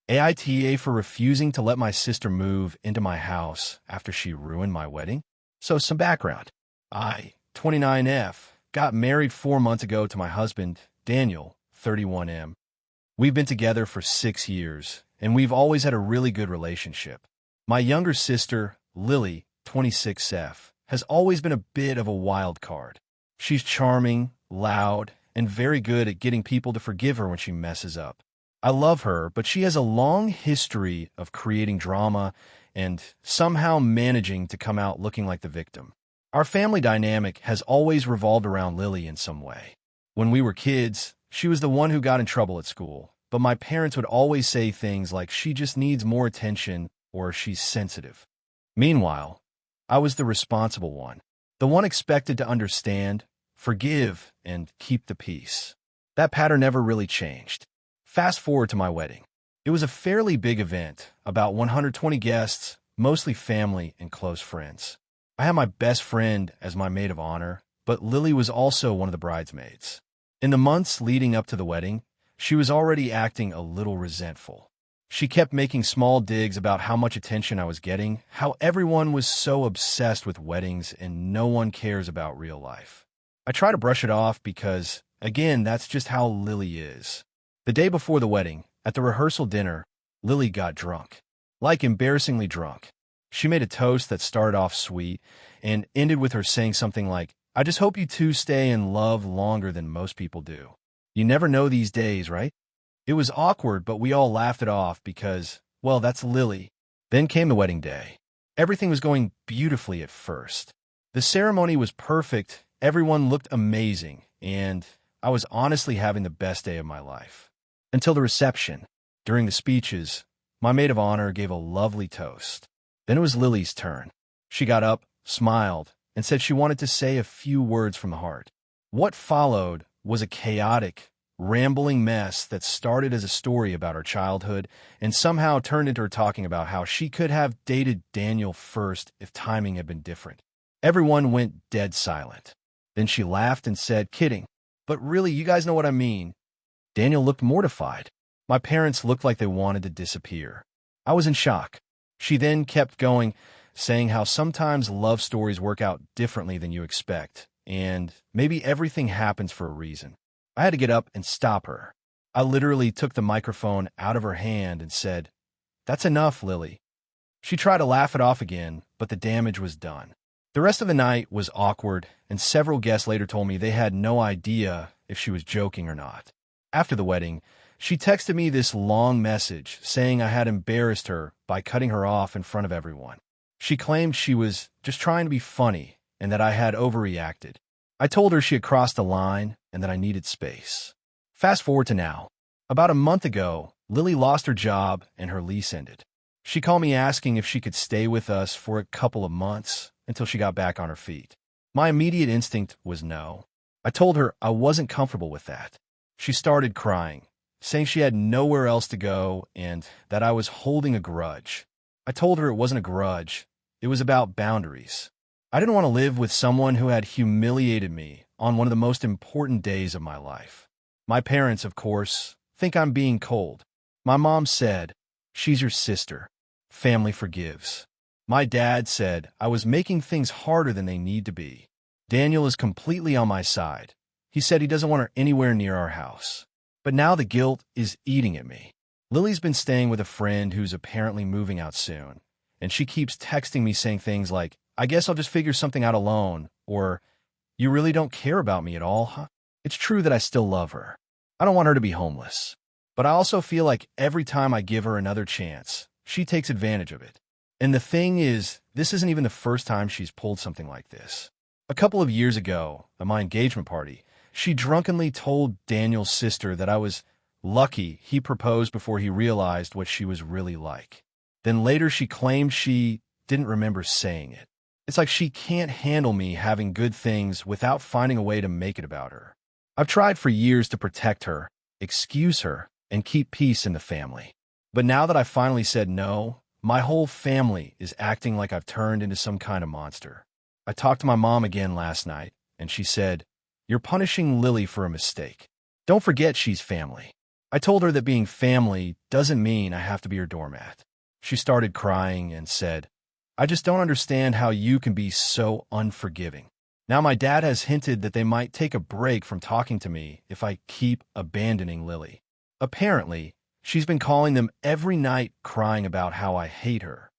AITA for refusing to let my sister move into my house after she ruined my wedding. So some background. I, 29F, got married 4 months ago to my husband, Daniel, 31M. We've been together for 6 years, and we've always had a really good relationship. My younger sister, Lily, 26F, has always been a bit of a wild card. She's charming, loud, and very good at getting people to forgive her when she messes up. I love her, but she has a long history of creating drama and somehow managing to come out looking like the victim. Our family dynamic has always revolved around Lily in some way. When we were kids, she was the one who got in trouble at school, but my parents would always say things like she just needs more attention or she's sensitive. Meanwhile, I was the responsible one, the one expected to understand, forgive, and keep the peace. That pattern never really changed. Fast forward to my wedding. It was a fairly big event, about 120 guests, mostly family and close friends. I had my best friend as my maid of honor, but Lily was also one of the bridesmaids. In the months leading up to the wedding, she was already acting a little resentful. She kept making small digs about how much attention I was getting, how everyone was so obsessed with weddings and no one cares about real life. I try to brush it off because, again, that's just how Lily is. The day before the wedding, at the rehearsal dinner, Lily got drunk. Like embarrassingly drunk. She made a toast that started off sweet and ended with her saying something like, "I just hope you two stay in love longer than most people do. You never know these days, right?" It was awkward, but we all laughed it off because, well, that's Lily. Then came the wedding day. Everything was going beautifully at first. The ceremony was perfect, everyone looked amazing, and I was honestly having the best day of my life. Until the reception. During the speeches, my maid of honor gave a lovely toast. Then it was Lily's turn. She got up, smiled, and said she wanted to say a few words from the heart. What followed was a chaotic, rambling mess that started as a story about her childhood and somehow turned into her talking about how she could have dated Daniel first if timing had been different. Everyone went dead silent. Then she laughed and said, "Kidding. But really, you guys know what I mean." Daniel looked mortified. My parents looked like they wanted to disappear. I was in shock. She then kept going, saying how sometimes love stories work out differently than you expect, and maybe everything happens for a reason. I had to get up and stop her. I literally took the microphone out of her hand and said, "That's enough, Lily." She tried to laugh it off again, but the damage was done. The rest of the night was awkward, and several guests later told me they had no idea if she was joking or not. After the wedding, she texted me this long message saying I had embarrassed her by cutting her off in front of everyone. She claimed she was just trying to be funny and that I had overreacted. I told her she had crossed the line and that I needed space. Fast forward to now. About a month ago, Lily lost her job and her lease ended. She called me asking if she could stay with us for a couple of months until she got back on her feet. My immediate instinct was no. I told her I wasn't comfortable with that. She started crying, saying she had nowhere else to go and that I was holding a grudge. I told her it wasn't a grudge. It was about boundaries. I didn't want to live with someone who had humiliated me on one of the most important days of my life. My parents, of course, think I'm being cold. My mom said, "She's your sister. Family forgives." My dad said I was making things harder than they need to be. Daniel is completely on my side. He said he doesn't want her anywhere near our house. But now the guilt is eating at me. Lily's been staying with a friend who's apparently moving out soon, and she keeps texting me saying things like, "I guess I'll just figure something out alone," or, "You really don't care about me at all, huh?" It's true that I still love her. I don't want her to be homeless. But I also feel like every time I give her another chance, she takes advantage of it. And the thing is, this isn't even the first time she's pulled something like this. A couple of years ago, at my engagement party, she drunkenly told Daniel's sister that I was lucky he proposed before he realized what she was really like. Then later she claimed she didn't remember saying it. It's like she can't handle me having good things without finding a way to make it about her. I've tried for years to protect her, excuse her, and keep peace in the family. But now that I finally said no, my whole family is acting like I've turned into some kind of monster. I talked to my mom again last night, and she said, "You're punishing Lily for a mistake. Don't forget she's family." I told her that being family doesn't mean I have to be her doormat. She started crying and said, "I just don't understand how you can be so unforgiving." Now my dad has hinted that they might take a break from talking to me if I keep abandoning Lily. Apparently, she's been calling them every night crying about how I hate her.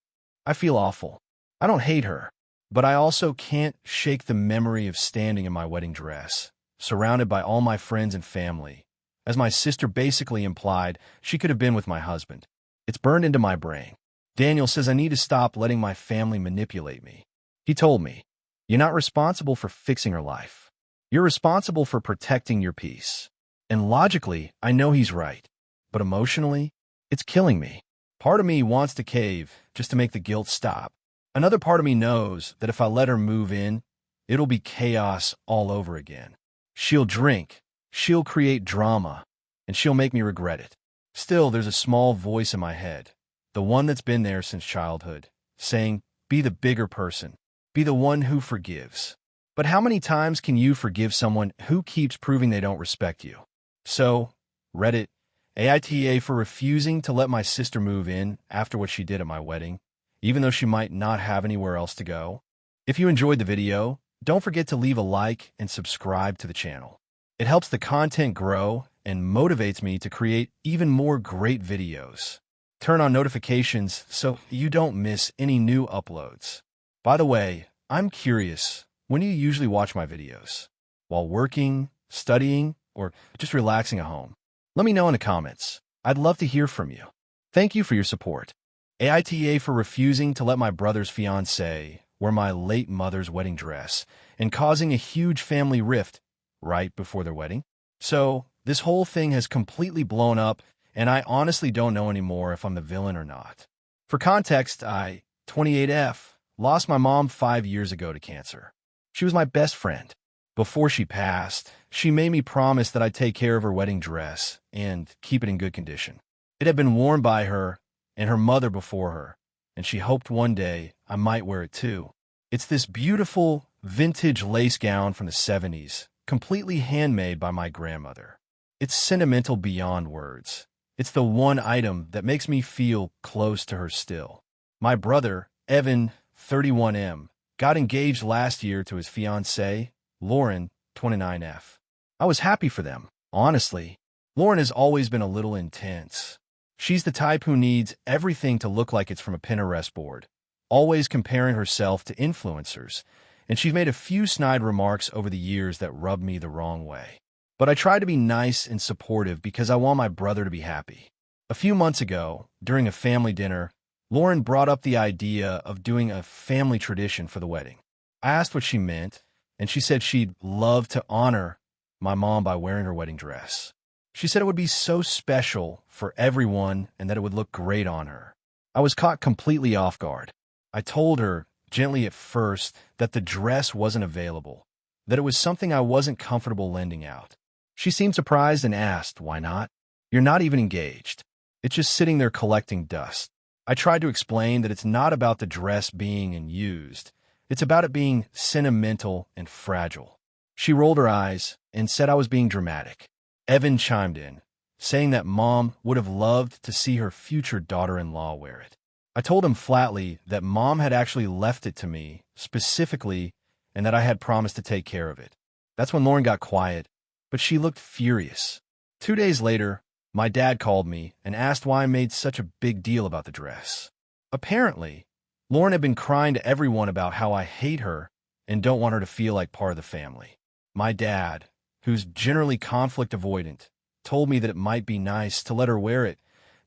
I feel awful. I don't hate her, but I also can't shake the memory of standing in my wedding dress, surrounded by all my friends and family. As my sister basically implied, she could have been with my husband. It's burned into my brain. Daniel says I need to stop letting my family manipulate me. He told me, "You're not responsible for fixing her life. You're responsible for protecting your peace." And logically, I know he's right. But emotionally, it's killing me. Part of me wants to cave just to make the guilt stop. Another part of me knows that if I let her move in, it'll be chaos all over again. She'll drink, she'll create drama, and she'll make me regret it. Still, there's a small voice in my head, the one that's been there since childhood, saying, "Be the bigger person. Be the one who forgives." But how many times can you forgive someone who keeps proving they don't respect you? So, Reddit, AITA for refusing to let my sister move in after what she did at my wedding, even though she might not have anywhere else to go. If you enjoyed the video, don't forget to leave a like and subscribe to the channel. It helps the content grow and motivates me to create even more great videos. Turn on notifications so you don't miss any new uploads. By the way, I'm curious, when do you usually watch my videos? While working, studying, or just relaxing at home? Let me know in the comments. I'd love to hear from you. Thank you for your support. AITA for refusing to let my brother's fiancée wear my late mother's wedding dress and causing a huge family rift right before their wedding. So, this whole thing has completely blown up, and I honestly don't know anymore if I'm the villain or not. For context, I, 28F, lost my mom 5 years ago to cancer. She was my best friend. Before she passed, she made me promise that I'd take care of her wedding dress and keep it in good condition. It had been worn by her and her mother before her, and she hoped one day I might wear it too. It's this beautiful, vintage lace gown from the 70s, completely handmade by my grandmother. It's sentimental beyond words. It's the one item that makes me feel close to her still. My brother, Evan, 31M, got engaged last year to his fiancée, Lauren, 29F. I was happy for them, honestly. Lauren has always been a little intense. She's the type who needs everything to look like it's from a Pinterest board, always comparing herself to influencers, and she's made a few snide remarks over the years that rubbed me the wrong way. But I try to be nice and supportive because I want my brother to be happy. A few months ago, during a family dinner, Lauren brought up the idea of doing a family tradition for the wedding. I asked what she meant, and she said she'd love to honor my mom by wearing her wedding dress. She said it would be so special for everyone and that it would look great on her. I was caught completely off guard. I told her, gently at first, that the dress wasn't available, that it was something I wasn't comfortable lending out. She seemed surprised and asked, "Why not? You're not even engaged. It's just sitting there collecting dust." I tried to explain that it's not about the dress being used. It's about it being sentimental and fragile. She rolled her eyes and said I was being dramatic. Evan chimed in, saying that Mom would have loved to see her future daughter-in-law wear it. I told him flatly that Mom had actually left it to me, specifically, and that I had promised to take care of it. That's when Lauren got quiet, but she looked furious. 2 days later, my dad called me and asked why I made such a big deal about the dress. Apparently, Lauren had been crying to everyone about how I hate her and don't want her to feel like part of the family. My dad, who's generally conflict avoidant, told me that it might be nice to let her wear it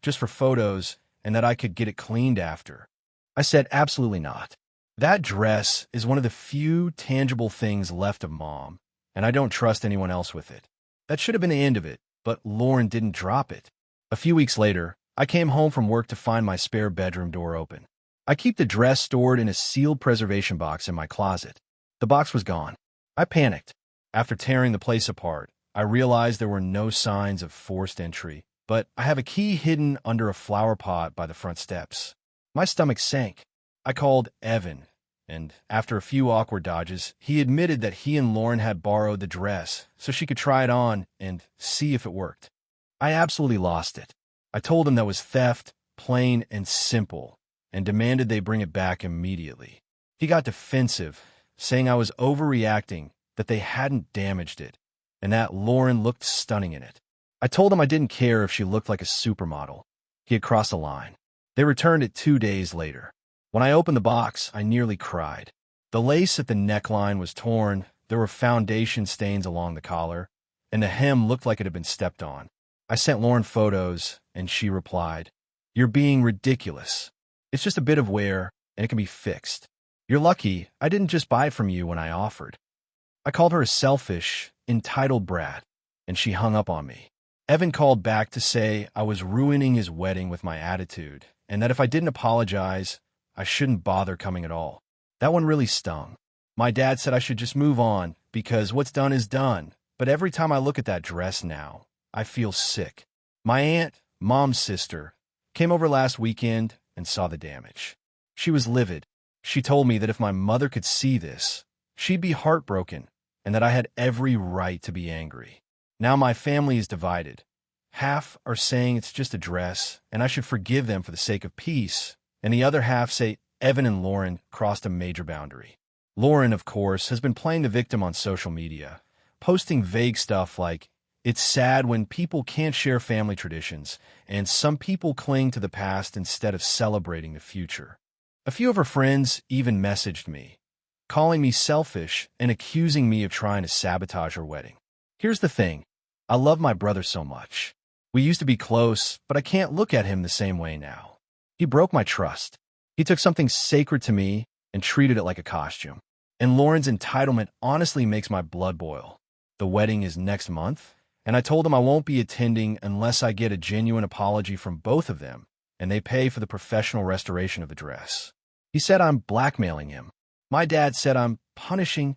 just for photos and that I could get it cleaned after. I said absolutely not. That dress is one of the few tangible things left of Mom, and I don't trust anyone else with it. That should have been the end of it, but Lauren didn't drop it. A few weeks later, I came home from work to find my spare bedroom door open. I keep the dress stored in a sealed preservation box in my closet. The box was gone. I panicked. After tearing the place apart, I realized there were no signs of forced entry, but I have a key hidden under a flower pot by the front steps. My stomach sank. I called Evan, and after a few awkward dodges, he admitted that he and Lauren had borrowed the dress so she could try it on and see if it worked. I absolutely lost it. I told him that was theft, plain and simple, and demanded they bring it back immediately. He got defensive, saying I was overreacting, that they hadn't damaged it, and that Lauren looked stunning in it. I told him I didn't care if she looked like a supermodel. He had crossed the line. They returned it 2 days later. When I opened the box, I nearly cried. The lace at the neckline was torn, there were foundation stains along the collar, and the hem looked like it had been stepped on. I sent Lauren photos, and she replied, "You're being ridiculous. It's just a bit of wear, and it can be fixed. You're lucky I didn't just buy it from you when I offered." I called her a selfish, entitled brat, and she hung up on me. Evan called back to say I was ruining his wedding with my attitude, and that if I didn't apologize, I shouldn't bother coming at all. That one really stung. My dad said I should just move on, because what's done is done, but every time I look at that dress now, I feel sick. My aunt, Mom's sister, came over last weekend and saw the damage. She was livid. She told me that if my mother could see this, she'd be heartbroken, and that I had every right to be angry. Now my family is divided. Half are saying it's just a dress, and I should forgive them for the sake of peace, and the other half say Evan and Lauren crossed a major boundary. Lauren, of course, has been playing the victim on social media, posting vague stuff like, "It's sad when people can't share family traditions, and some people cling to the past instead of celebrating the future." A few of her friends even messaged me, calling me selfish and accusing me of trying to sabotage her wedding. Here's the thing. I love my brother so much. We used to be close, but I can't look at him the same way now. He broke my trust. He took something sacred to me and treated it like a costume. And Lauren's entitlement honestly makes my blood boil. The wedding is next month, and I told him I won't be attending unless I get a genuine apology from both of them, and they pay for the professional restoration of the dress. He said I'm blackmailing him. My dad said I'm punishing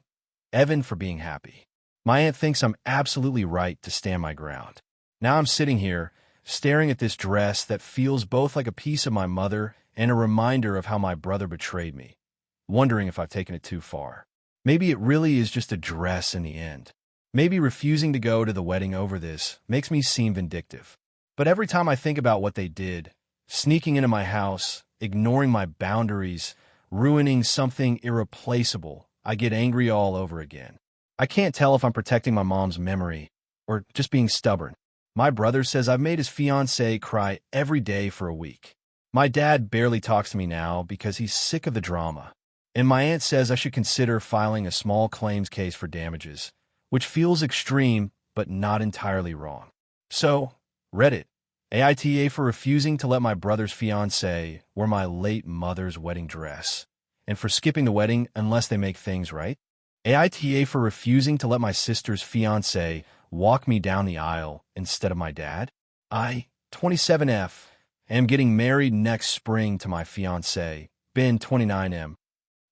Evan for being happy. My aunt thinks I'm absolutely right to stand my ground. Now I'm sitting here, staring at this dress that feels both like a piece of my mother and a reminder of how my brother betrayed me, wondering if I've taken it too far. Maybe it really is just a dress in the end. Maybe refusing to go to the wedding over this makes me seem vindictive. But every time I think about what they did, sneaking into my house, ignoring my boundaries, ruining something irreplaceable, I get angry all over again. I can't tell if I'm protecting my mom's memory or just being stubborn. My brother says I've made his fiancée cry every day for a week. My dad barely talks to me now because he's sick of the drama. And my aunt says I should consider filing a small claims case for damages, which feels extreme but not entirely wrong. So, Reddit, AITA for refusing to let my brother's fiancée wear my late mother's wedding dress, and for skipping the wedding unless they make things right. AITA for refusing to let my sister's fiancé walk me down the aisle instead of my dad. I, 27F, am getting married next spring to my fiancé, Ben, 29M.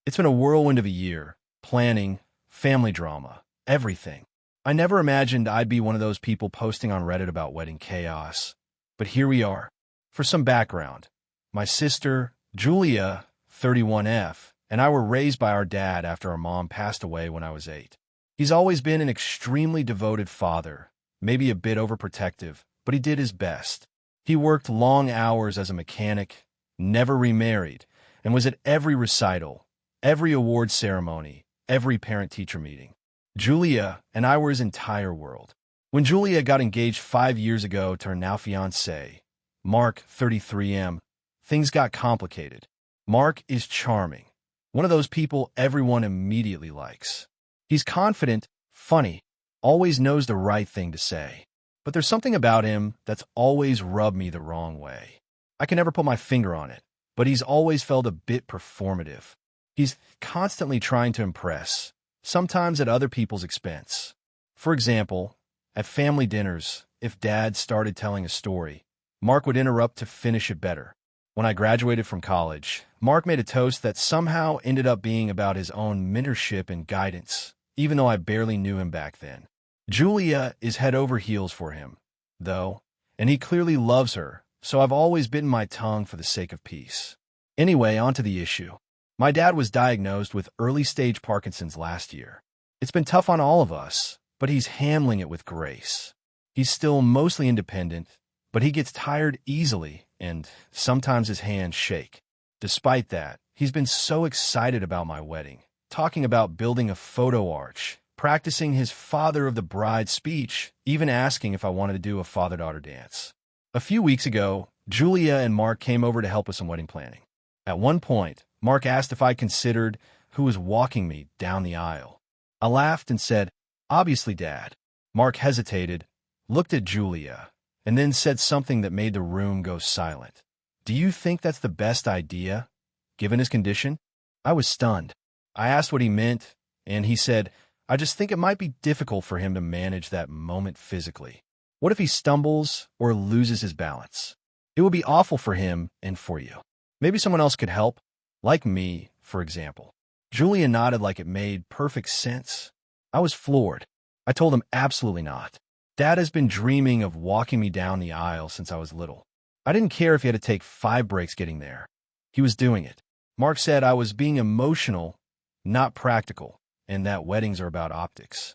It's been a whirlwind of a year, planning, family drama, everything. I never imagined I'd be one of those people posting on Reddit about wedding chaos. But here we are. For some background, my sister, Julia, 31F, and I were raised by our dad after our mom passed away when I was 8. He's always been an extremely devoted father, maybe a bit overprotective, but he did his best. He worked long hours as a mechanic, never remarried, and was at every recital, every award ceremony, every parent-teacher meeting. Julia and I were his entire world. When Julia got engaged 5 years ago to her now fiancé, Mark, 33M, things got complicated. Mark is charming, one of those people everyone immediately likes. He's confident, funny, always knows the right thing to say. But there's something about him that's always rubbed me the wrong way. I can never put my finger on it, but he's always felt a bit performative. He's constantly trying to impress, sometimes at other people's expense. For example, at family dinners, if Dad started telling a story, Mark would interrupt to finish it better. When I graduated from college, Mark made a toast that somehow ended up being about his own mentorship and guidance, even though I barely knew him back then. Julia is head over heels for him, though, and he clearly loves her, so I've always bitten my tongue for the sake of peace. Anyway, on to the issue. My dad was diagnosed with early-stage Parkinson's last year. It's been tough on all of us, but he's handling it with grace. He's still mostly independent, but he gets tired easily and sometimes his hands shake. Despite that, he's been so excited about my wedding, talking about building a photo arch, practicing his father of the bride speech, even asking if I wanted to do a father-daughter dance. A few weeks ago, Julia and Mark came over to help with some wedding planning. At one point, Mark asked if I considered who was walking me down the aisle. I laughed and said, "Obviously, Dad." Mark hesitated, looked at Julia, and then said something that made the room go silent. "Do you think that's the best idea, given his condition?" I was stunned. I asked what he meant, and he said, "I just think it might be difficult for him to manage that moment physically. What if he stumbles or loses his balance? It would be awful for him and for you. Maybe someone else could help, like me, for example." Julia nodded like it made perfect sense. I was floored. I told him absolutely not. Dad has been dreaming of walking me down the aisle since I was little. I didn't care if he had to take 5 breaks getting there. He was doing it. Mark said I was being emotional, not practical, and that weddings are about optics.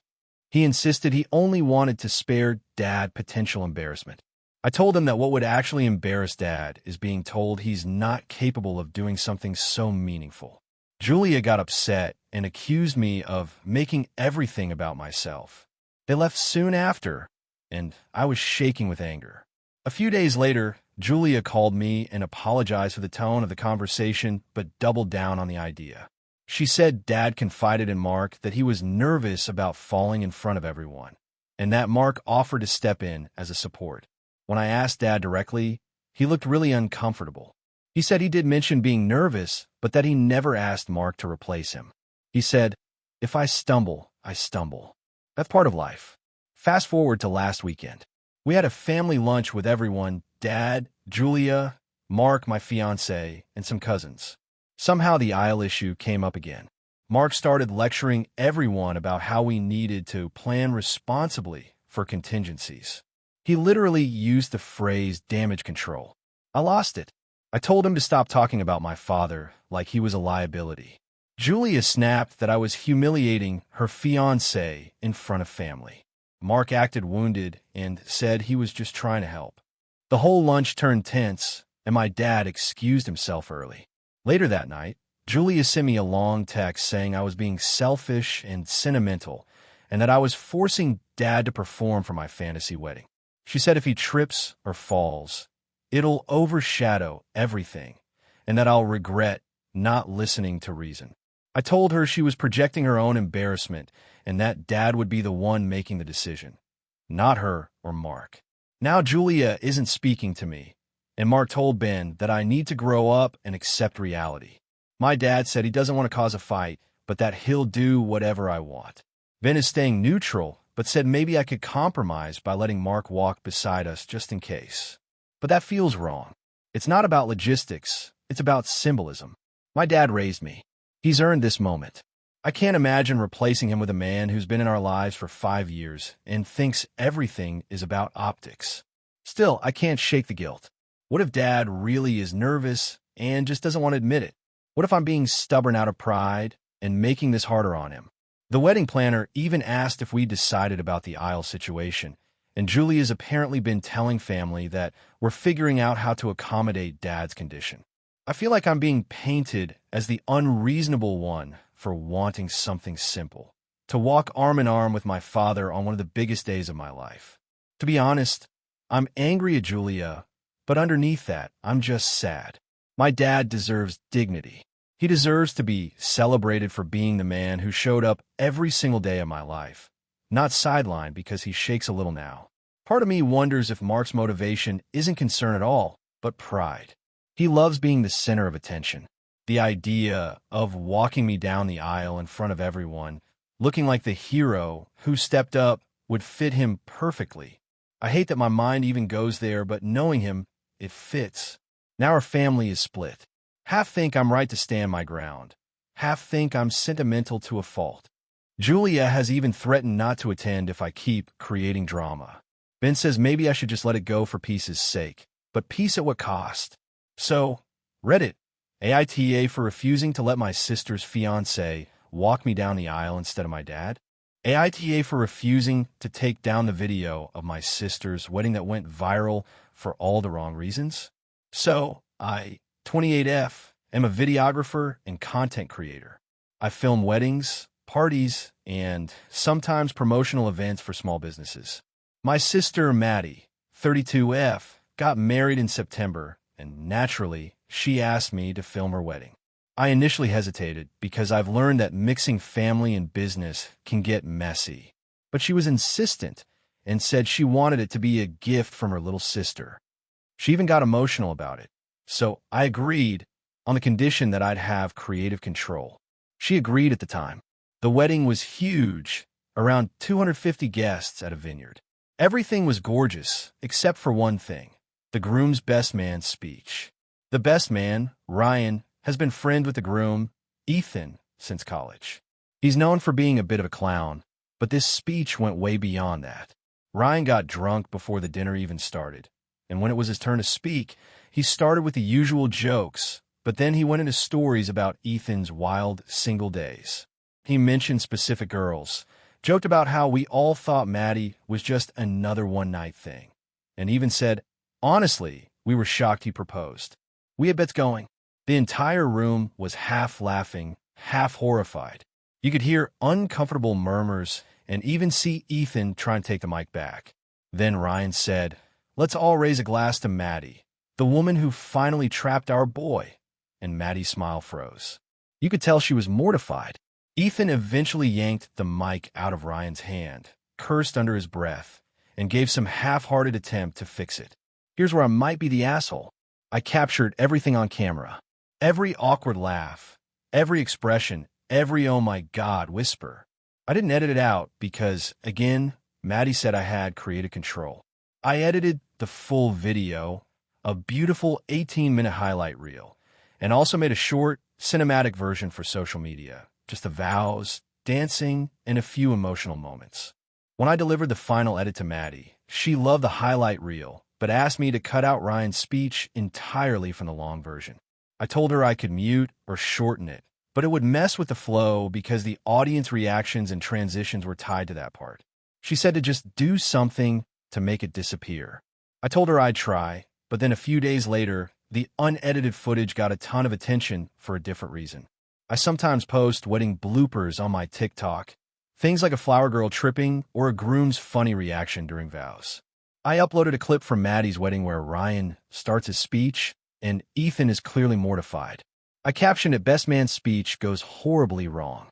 He insisted he only wanted to spare Dad potential embarrassment. I told him that what would actually embarrass Dad is being told he's not capable of doing something so meaningful. Julia got upset and accused me of making everything about myself. They left soon after, and I was shaking with anger. A few days later, Julia called me and apologized for the tone of the conversation, but doubled down on the idea. She said Dad confided in Mark that he was nervous about falling in front of everyone, and that Mark offered to step in as a support. When I asked Dad directly, he looked really uncomfortable. He said he did mention being nervous, but that he never asked Mark to replace him. He said, "If I stumble, I stumble. That's part of life." Fast forward to last weekend. We had a family lunch with everyone: Dad, Julia, Mark, my fiancé, and some cousins. Somehow the aisle issue came up again. Mark started lecturing everyone about how we needed to plan responsibly for contingencies. He literally used the phrase damage control. I lost it. I told him to stop talking about my father like he was a liability. Julia snapped that I was humiliating her fiancé in front of family. Mark acted wounded and said he was just trying to help. The whole lunch turned tense, and my dad excused himself early. Later that night, Julia sent me a long text saying I was being selfish and sentimental, and that I was forcing Dad to perform for my fantasy wedding. She said if he trips or falls, it'll overshadow everything, and that I'll regret not listening to reason. I told her she was projecting her own embarrassment and that Dad would be the one making the decision, not her or Mark. Now Julia isn't speaking to me, and Mark told Ben that I need to grow up and accept reality. My dad said he doesn't want to cause a fight, but that he'll do whatever I want. Ben is staying neutral, but said maybe I could compromise by letting Mark walk beside us just in case. But that feels wrong. It's not about logistics, it's about symbolism. My dad raised me. He's earned this moment. I can't imagine replacing him with a man who's been in our lives for 5 years and thinks everything is about optics. Still, I can't shake the guilt. What if Dad really is nervous and just doesn't want to admit it? What if I'm being stubborn out of pride and making this harder on him? The wedding planner even asked if we decided about the aisle situation, and Julia's apparently been telling family that we're figuring out how to accommodate Dad's condition. I feel like I'm being painted as the unreasonable one for wanting something simple, to walk arm in arm with my father on one of the biggest days of my life. To be honest, I'm angry at Julia, but underneath that, I'm just sad. My dad deserves dignity. He deserves to be celebrated for being the man who showed up every single day of my life, not sidelined because he shakes a little now. Part of me wonders if Mark's motivation isn't concern at all, but pride. He loves being the center of attention. The idea of walking me down the aisle in front of everyone, looking like the hero who stepped up, would fit him perfectly. I hate that my mind even goes there, but knowing him, it fits. Now our family is split. Half think I'm right to stand my ground. Half think I'm sentimental to a fault. Julia has even threatened not to attend if I keep creating drama. Ben says maybe I should just let it go for peace's sake. But peace at what cost? So, Reddit, AITA for refusing to let my sister's fiancé walk me down the aisle instead of my dad? AITA for refusing to take down the video of my sister's wedding that went viral for all the wrong reasons. So, I, 28F, am a videographer and content creator. I film weddings, parties, and sometimes promotional events for small businesses. My sister, Maddie, 32F, got married in September, and naturally, she asked me to film her wedding. I initially hesitated because I've learned that mixing family and business can get messy. But she was insistent and said she wanted it to be a gift from her little sister. She even got emotional about it. So I agreed on the condition that I'd have creative control. She agreed at the time. The wedding was huge, around 250 guests at a vineyard. Everything was gorgeous, except for one thing, the groom's best man's speech. The best man, Ryan, has been friends with the groom, Ethan, since college. He's known for being a bit of a clown, but this speech went way beyond that. Ryan got drunk before the dinner even started, and when it was his turn to speak, he started with the usual jokes, but then he went into stories about Ethan's wild single days. He mentioned specific girls, joked about how we all thought Maddie was just another one-night thing, and even said, honestly, we were shocked he proposed. We had bets going. The entire room was half laughing, half horrified. You could hear uncomfortable murmurs and even see Ethan try and take the mic back. Then Ryan said, let's all raise a glass to Maddie, the woman who finally trapped our boy. And Maddie's smile froze. You could tell she was mortified. Ethan eventually yanked the mic out of Ryan's hand, cursed under his breath, and gave some half-hearted attempt to fix it. Here's where I might be the asshole. I captured everything on camera. Every awkward laugh, every expression, every oh my God whisper. I didn't edit it out because, again, Maddie said I had creative control. I edited the full video, a beautiful 18-minute highlight reel, and also made a short, cinematic version for social media, just the vows, dancing, and a few emotional moments. When I delivered the final edit to Maddie, she loved the highlight reel, but asked me to cut out Ryan's speech entirely from the long version. I told her I could mute or shorten it, but it would mess with the flow because the audience reactions and transitions were tied to that part. She said to just do something to make it disappear. I told her I'd try, but then a few days later, the unedited footage got a ton of attention for a different reason. I sometimes post wedding bloopers on my TikTok, things like a flower girl tripping or a groom's funny reaction during vows. I uploaded a clip from Maddie's wedding where Ryan starts his speech, and Ethan is clearly mortified. I captioned it, best man's speech goes horribly wrong.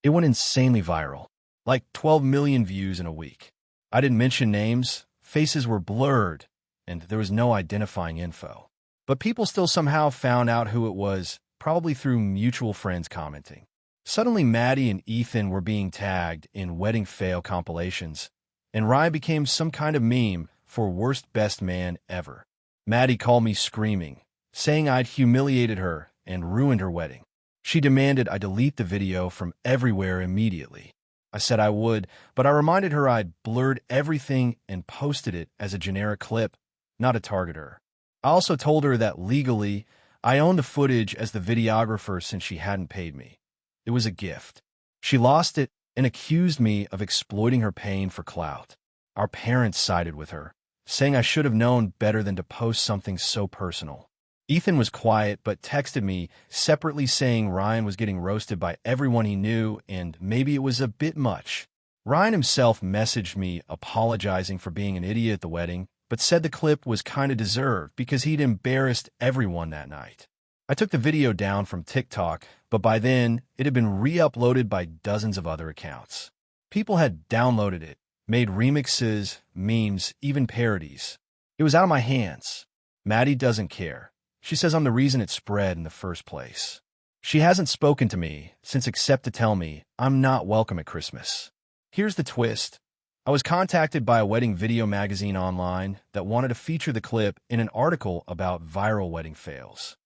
It went insanely viral, like 12 million views in a week. I didn't mention names, faces were blurred, and there was no identifying info. But people still somehow found out who it was, probably through mutual friends commenting. Suddenly Maddie and Ethan were being tagged in wedding fail compilations, and Ryan became some kind of meme for worst best man ever. Maddie called me screaming, saying I'd humiliated her and ruined her wedding. She demanded I delete the video from everywhere immediately. I said I would, but I reminded her I'd blurred everything and posted it as a generic clip, not to target her. I also told her that legally, I owned the footage as the videographer since she hadn't paid me. It was a gift. She lost it and accused me of exploiting her pain for clout. Our parents sided with her, saying I should have known better than to post something so personal. Ethan was quiet but texted me separately saying Ryan was getting roasted by everyone he knew and maybe it was a bit much. Ryan himself messaged me apologizing for being an idiot at the wedding, but said the clip was kind of deserved because he'd embarrassed everyone that night. I took the video down from TikTok, but by then it had been re-uploaded by dozens of other accounts. People had downloaded it, made remixes, memes, even parodies. It was out of my hands. Maddie doesn't care. She says I'm the reason it spread in the first place. She hasn't spoken to me since except to tell me I'm not welcome at Christmas. Here's the twist. I was contacted by a wedding video magazine online that wanted to feature the clip in an article about viral wedding fails.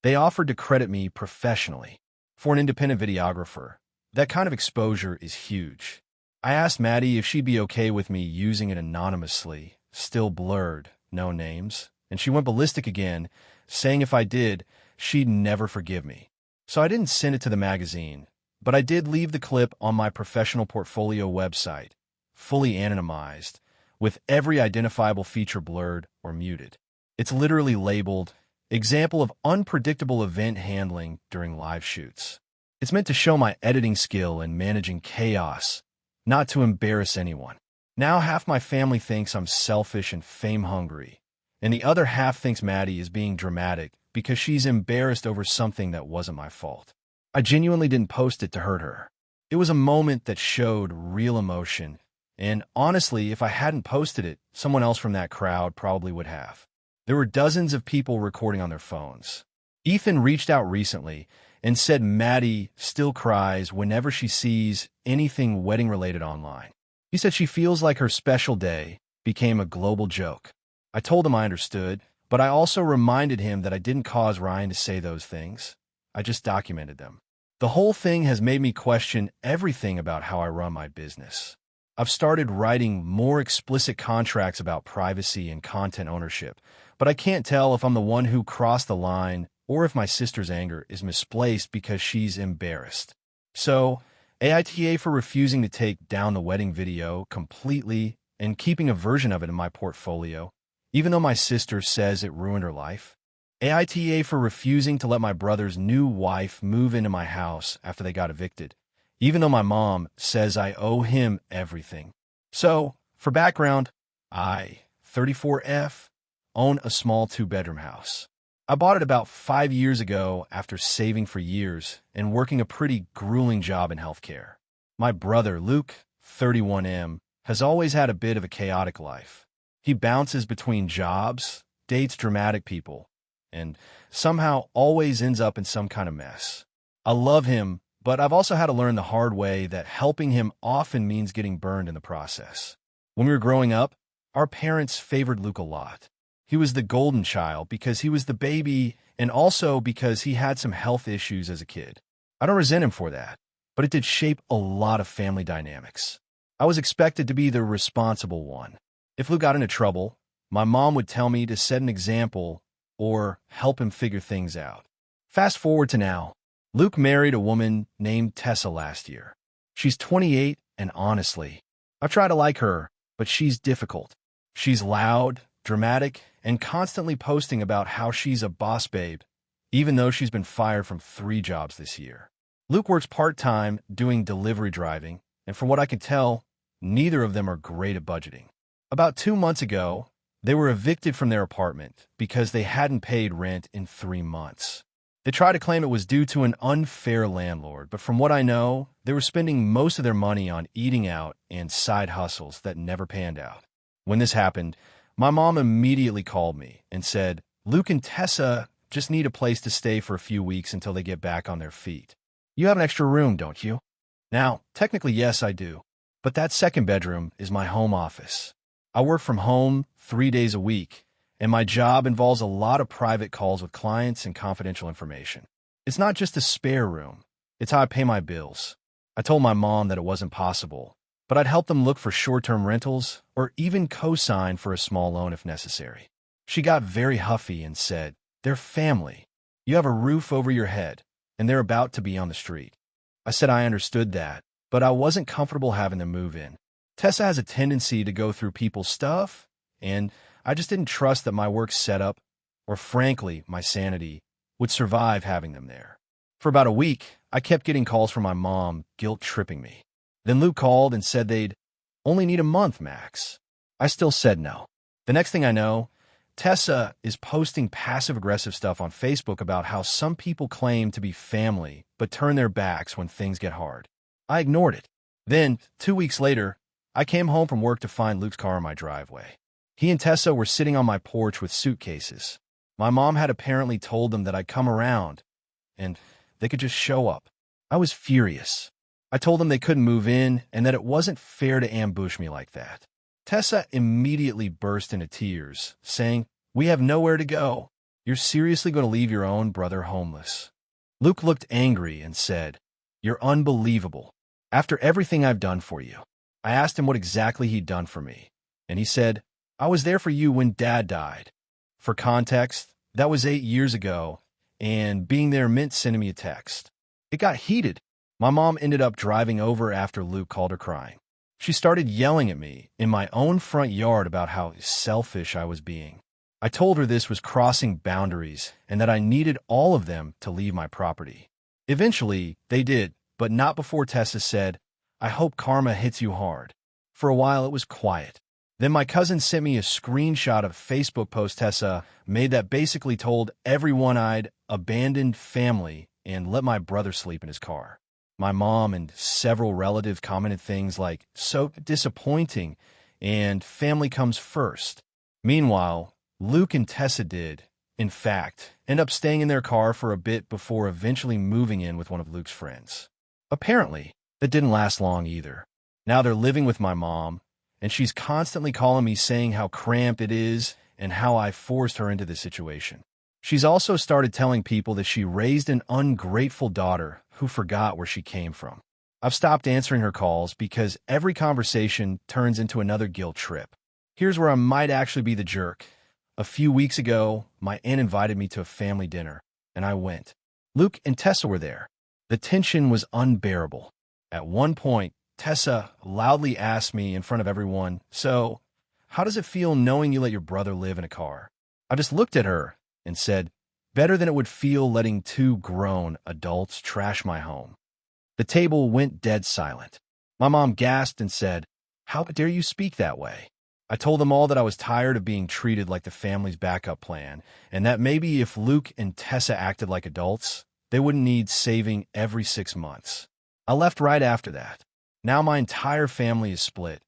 They offered to credit me professionally. For an independent videographer, that kind of exposure is huge. I asked Maddie if she'd be okay with me using it anonymously, still blurred, no names, and she went ballistic again, saying if I did, she'd never forgive me. So I didn't send it to the magazine, but I did leave the clip on my professional portfolio website, fully anonymized, with every identifiable feature blurred or muted. It's literally labeled, "Example of unpredictable event handling during live shoots." It's meant to show my editing skill in managing chaos, not to embarrass anyone. Now half my family thinks I'm selfish and fame-hungry, and the other half thinks Maddie is being dramatic because she's embarrassed over something that wasn't my fault. I genuinely didn't post it to hurt her. It was a moment that showed real emotion, and honestly, if I hadn't posted it, someone else from that crowd probably would have. There were dozens of people recording on their phones. Ethan reached out recently and said Maddie still cries whenever she sees anything wedding-related online. He said she feels like her special day became a global joke. I told him I understood, but I also reminded him that I didn't cause Ryan to say those things. I just documented them. The whole thing has made me question everything about how I run my business. I've started writing more explicit contracts about privacy and content ownership, but I can't tell if I'm the one who crossed the line or if my sister's anger is misplaced because she's embarrassed. So, AITA for refusing to take down the wedding video completely and keeping a version of it in my portfolio, even though my sister says it ruined her life. AITA for refusing to let my brother's new wife move into my house after they got evicted, even though my mom says I owe him everything. So, for background, I, 34F, own a small 2-bedroom house. I bought it about 5 years ago after saving for years and working a pretty grueling job in healthcare. My brother, Luke, 31M, has always had a bit of a chaotic life. He bounces between jobs, dates dramatic people, and somehow always ends up in some kind of mess. I love him, but I've also had to learn the hard way that helping him often means getting burned in the process. When we were growing up, our parents favored Luke a lot. He was the golden child because he was the baby and also because he had some health issues as a kid. I don't resent him for that, but it did shape a lot of family dynamics. I was expected to be the responsible one. If Luke got into trouble, my mom would tell me to set an example or help him figure things out. Fast forward to now. Luke married a woman named Tessa last year. She's 28, and honestly, I've tried to like her, but she's difficult. She's loud, dramatic, and constantly posting about how she's a boss babe, even though she's been fired from 3 jobs this year. Luke works part-time doing delivery driving, and from what I can tell, neither of them are great at budgeting. About 2 months ago, they were evicted from their apartment because they hadn't paid rent in 3 months. They tried to claim it was due to an unfair landlord, but from what I know, they were spending most of their money on eating out and side hustles that never panned out. When this happened, my mom immediately called me and said, "Luke and Tessa just need a place to stay for a few weeks until they get back on their feet. You have an extra room, don't you?" Now, technically, yes, I do, but that second bedroom is my home office. I work from home 3 days a week, and my job involves a lot of private calls with clients and confidential information. It's not just a spare room. It's how I pay my bills. I told my mom that it wasn't possible, but I'd help them look for short-term rentals or even co-sign for a small loan if necessary. She got very huffy and said, "They're family. You have a roof over your head, and they're about to be on the street." I said I understood that, but I wasn't comfortable having them move in. Tessa has a tendency to go through people's stuff, and I just didn't trust that my work setup, or frankly, my sanity, would survive having them there. For about a week, I kept getting calls from my mom, guilt-tripping me. Then Luke called and said they'd only need a month max. I still said no. The next thing I know, Tessa is posting passive-aggressive stuff on Facebook about how some people claim to be family but turn their backs when things get hard. I ignored it. Then, 2 weeks later, I came home from work to find Luke's car in my driveway. He and Tessa were sitting on my porch with suitcases. My mom had apparently told them that I'd come around, and they could just show up. I was furious. I told them they couldn't move in and that it wasn't fair to ambush me like that. Tessa immediately burst into tears, saying, "We have nowhere to go. You're seriously going to leave your own brother homeless?" Luke looked angry and said, "You're unbelievable. After everything I've done for you." I asked him what exactly he'd done for me, and he said, "I was there for you when Dad died." For context, that was 8 years ago, and being there meant sending me a text. It got heated. My mom ended up driving over after Luke called her crying. She started yelling at me in my own front yard about how selfish I was being. I told her this was crossing boundaries and that I needed all of them to leave my property. Eventually, they did, but not before Tessa said, "I hope karma hits you hard." For a while, it was quiet. Then my cousin sent me a screenshot of a Facebook post Tessa made that basically told everyone I'd abandoned family and let my brother sleep in his car. My mom and several relatives commented things like, "So disappointing," and "family comes first." Meanwhile, Luke and Tessa did, in fact, end up staying in their car for a bit before eventually moving in with one of Luke's friends. Apparently, that didn't last long either. Now they're living with my mom, and she's constantly calling me saying how cramped it is and how I forced her into this situation. She's also started telling people that she raised an ungrateful daughter who forgot where she came from. I've stopped answering her calls because every conversation turns into another guilt trip. Here's where I might actually be the jerk. A few weeks ago, my aunt invited me to a family dinner, and I went. Luke and Tessa were there. The tension was unbearable. At one point, Tessa loudly asked me in front of everyone, "So, how does it feel knowing you let your brother live in a car?" I just looked at her and said, "Better than it would feel letting two grown adults trash my home." The table went dead silent. My mom gasped and said, "How dare you speak that way?" I told them all that I was tired of being treated like the family's backup plan, and that maybe if Luke and Tessa acted like adults, they wouldn't need saving every 6 months. I left right after that. Now my entire family is split.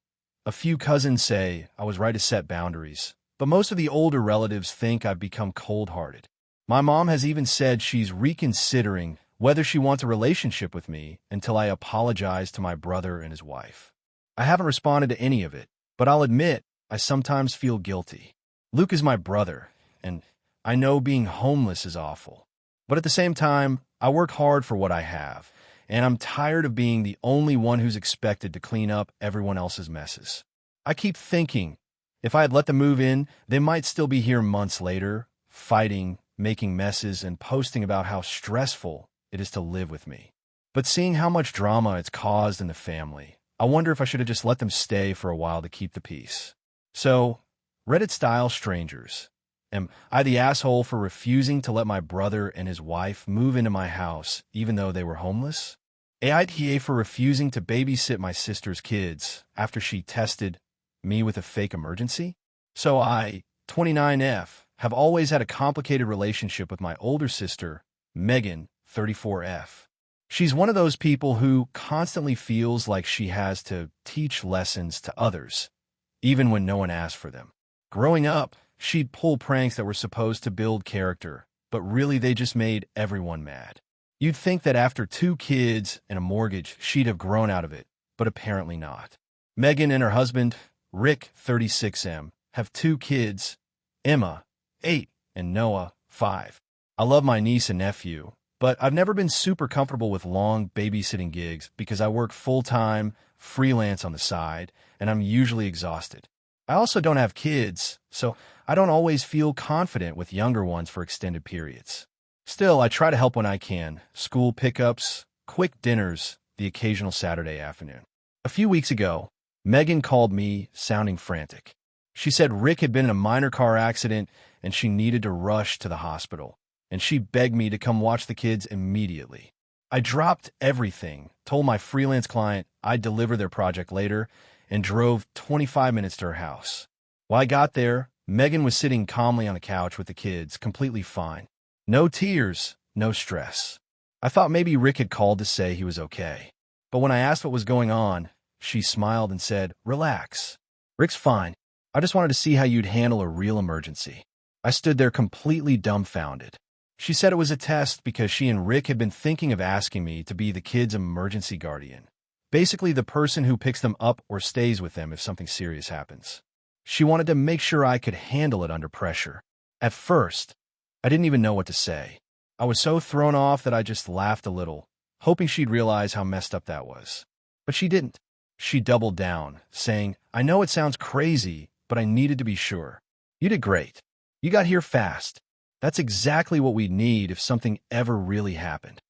A few cousins say I was right to set boundaries, but most of the older relatives think I've become cold-hearted. My mom has even said she's reconsidering whether she wants a relationship with me until I apologize to my brother and his wife. I haven't responded to any of it, but I'll admit I sometimes feel guilty. Luke is my brother, and I know being homeless is awful. But at the same time, I work hard for what I have, and I'm tired of being the only one who's expected to clean up everyone else's messes. I keep thinking, if I had let them move in, they might still be here months later, fighting, making messes, and posting about how stressful it is to live with me. But seeing how much drama it's caused in the family, I wonder if I should have just let them stay for a while to keep the peace. So, Reddit-style strangers. Am I the asshole for refusing to let my brother and his wife move into my house even though they were homeless? AITA for refusing to babysit my sister's kids after she tested me with a fake emergency? So I, 29F, have always had a complicated relationship with my older sister, Megan, 34F. She's one of those people who constantly feels like she has to teach lessons to others, even when no one asks for them. Growing up, she'd pull pranks that were supposed to build character, but really they just made everyone mad. You'd think that after 2 kids and a mortgage, she'd have grown out of it, but apparently not. Megan and her husband, Rick, 36M, have 2 kids, Emma, 8, and Noah, 5. I love my niece and nephew, but I've never been super comfortable with long babysitting gigs because I work full-time, freelance on the side, and I'm usually exhausted. I also don't have kids, so I don't always feel confident with younger ones for extended periods. Still, I try to help when I can. School pickups, quick dinners, the occasional Saturday afternoon. A few weeks ago, Megan called me sounding frantic. She said Rick had been in a minor car accident and she needed to rush to the hospital, and she begged me to come watch the kids immediately. I dropped everything, told my freelance client I'd deliver their project later, and drove 25 minutes to her house. While I got there, Megan was sitting calmly on the couch with the kids, completely fine. No tears, no stress. I thought maybe Rick had called to say he was okay. But when I asked what was going on, she smiled and said, "Relax. Rick's fine. I just wanted to see how you'd handle a real emergency." I stood there completely dumbfounded. She said it was a test because she and Rick had been thinking of asking me to be the kids' emergency guardian. Basically the person who picks them up or stays with them if something serious happens. She wanted to make sure I could handle it under pressure. At first, I didn't even know what to say. I was so thrown off that I just laughed a little, hoping she'd realize how messed up that was. But she didn't. She doubled down, saying, "I know it sounds crazy, but I needed to be sure. You did great. You got here fast. That's exactly what we'd need if something ever really happened."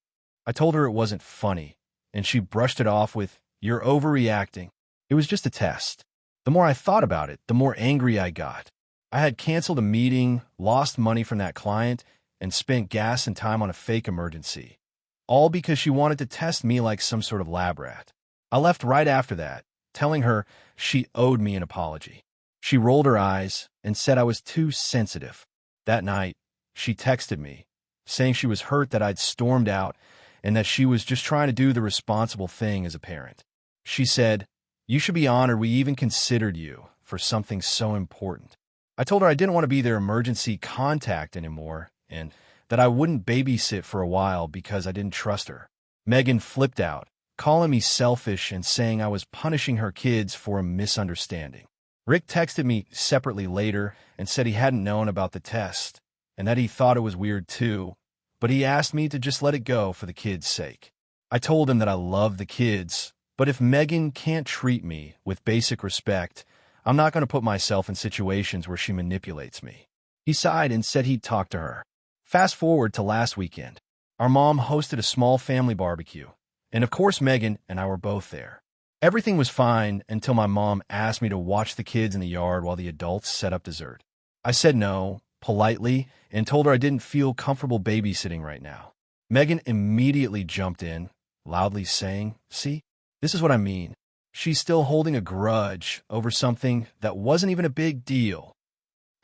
I told her it wasn't funny, and she brushed it off with, "You're overreacting. It was just a test." The more I thought about it, the more angry I got. I had canceled a meeting, lost money from that client, and spent gas and time on a fake emergency, all because she wanted to test me like some sort of lab rat. I left right after that, telling her she owed me an apology. She rolled her eyes and said I was too sensitive. That night, she texted me, saying she was hurt that I'd stormed out and that she was just trying to do the responsible thing as a parent. She said, "You should be honored we even considered you for something so important." I told her I didn't want to be their emergency contact anymore and that I wouldn't babysit for a while because I didn't trust her. Megan flipped out, calling me selfish and saying I was punishing her kids for a misunderstanding. Rick texted me separately later and said he hadn't known about the test and that he thought it was weird too, but he asked me to just let it go for the kids' sake. I told him that I love the kids, but if Megan can't treat me with basic respect, I'm not going to put myself in situations where she manipulates me. He sighed and said he'd talk to her. Fast forward to last weekend. Our mom hosted a small family barbecue, and of course Megan and I were both there. Everything was fine until my mom asked me to watch the kids in the yard while the adults set up dessert. I said no, politely, and told her I didn't feel comfortable babysitting right now. Megan immediately jumped in, loudly saying, "See, this is what I mean. She's still holding a grudge over something that wasn't even a big deal."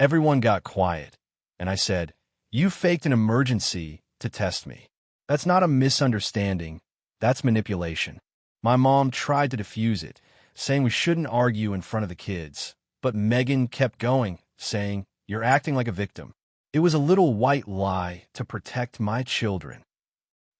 Everyone got quiet, and I said, "You faked an emergency to test me. That's not a misunderstanding. That's manipulation." My mom tried to defuse it, saying we shouldn't argue in front of the kids, but Megan kept going, saying, "You're acting like a victim." It was a little white lie to protect my children.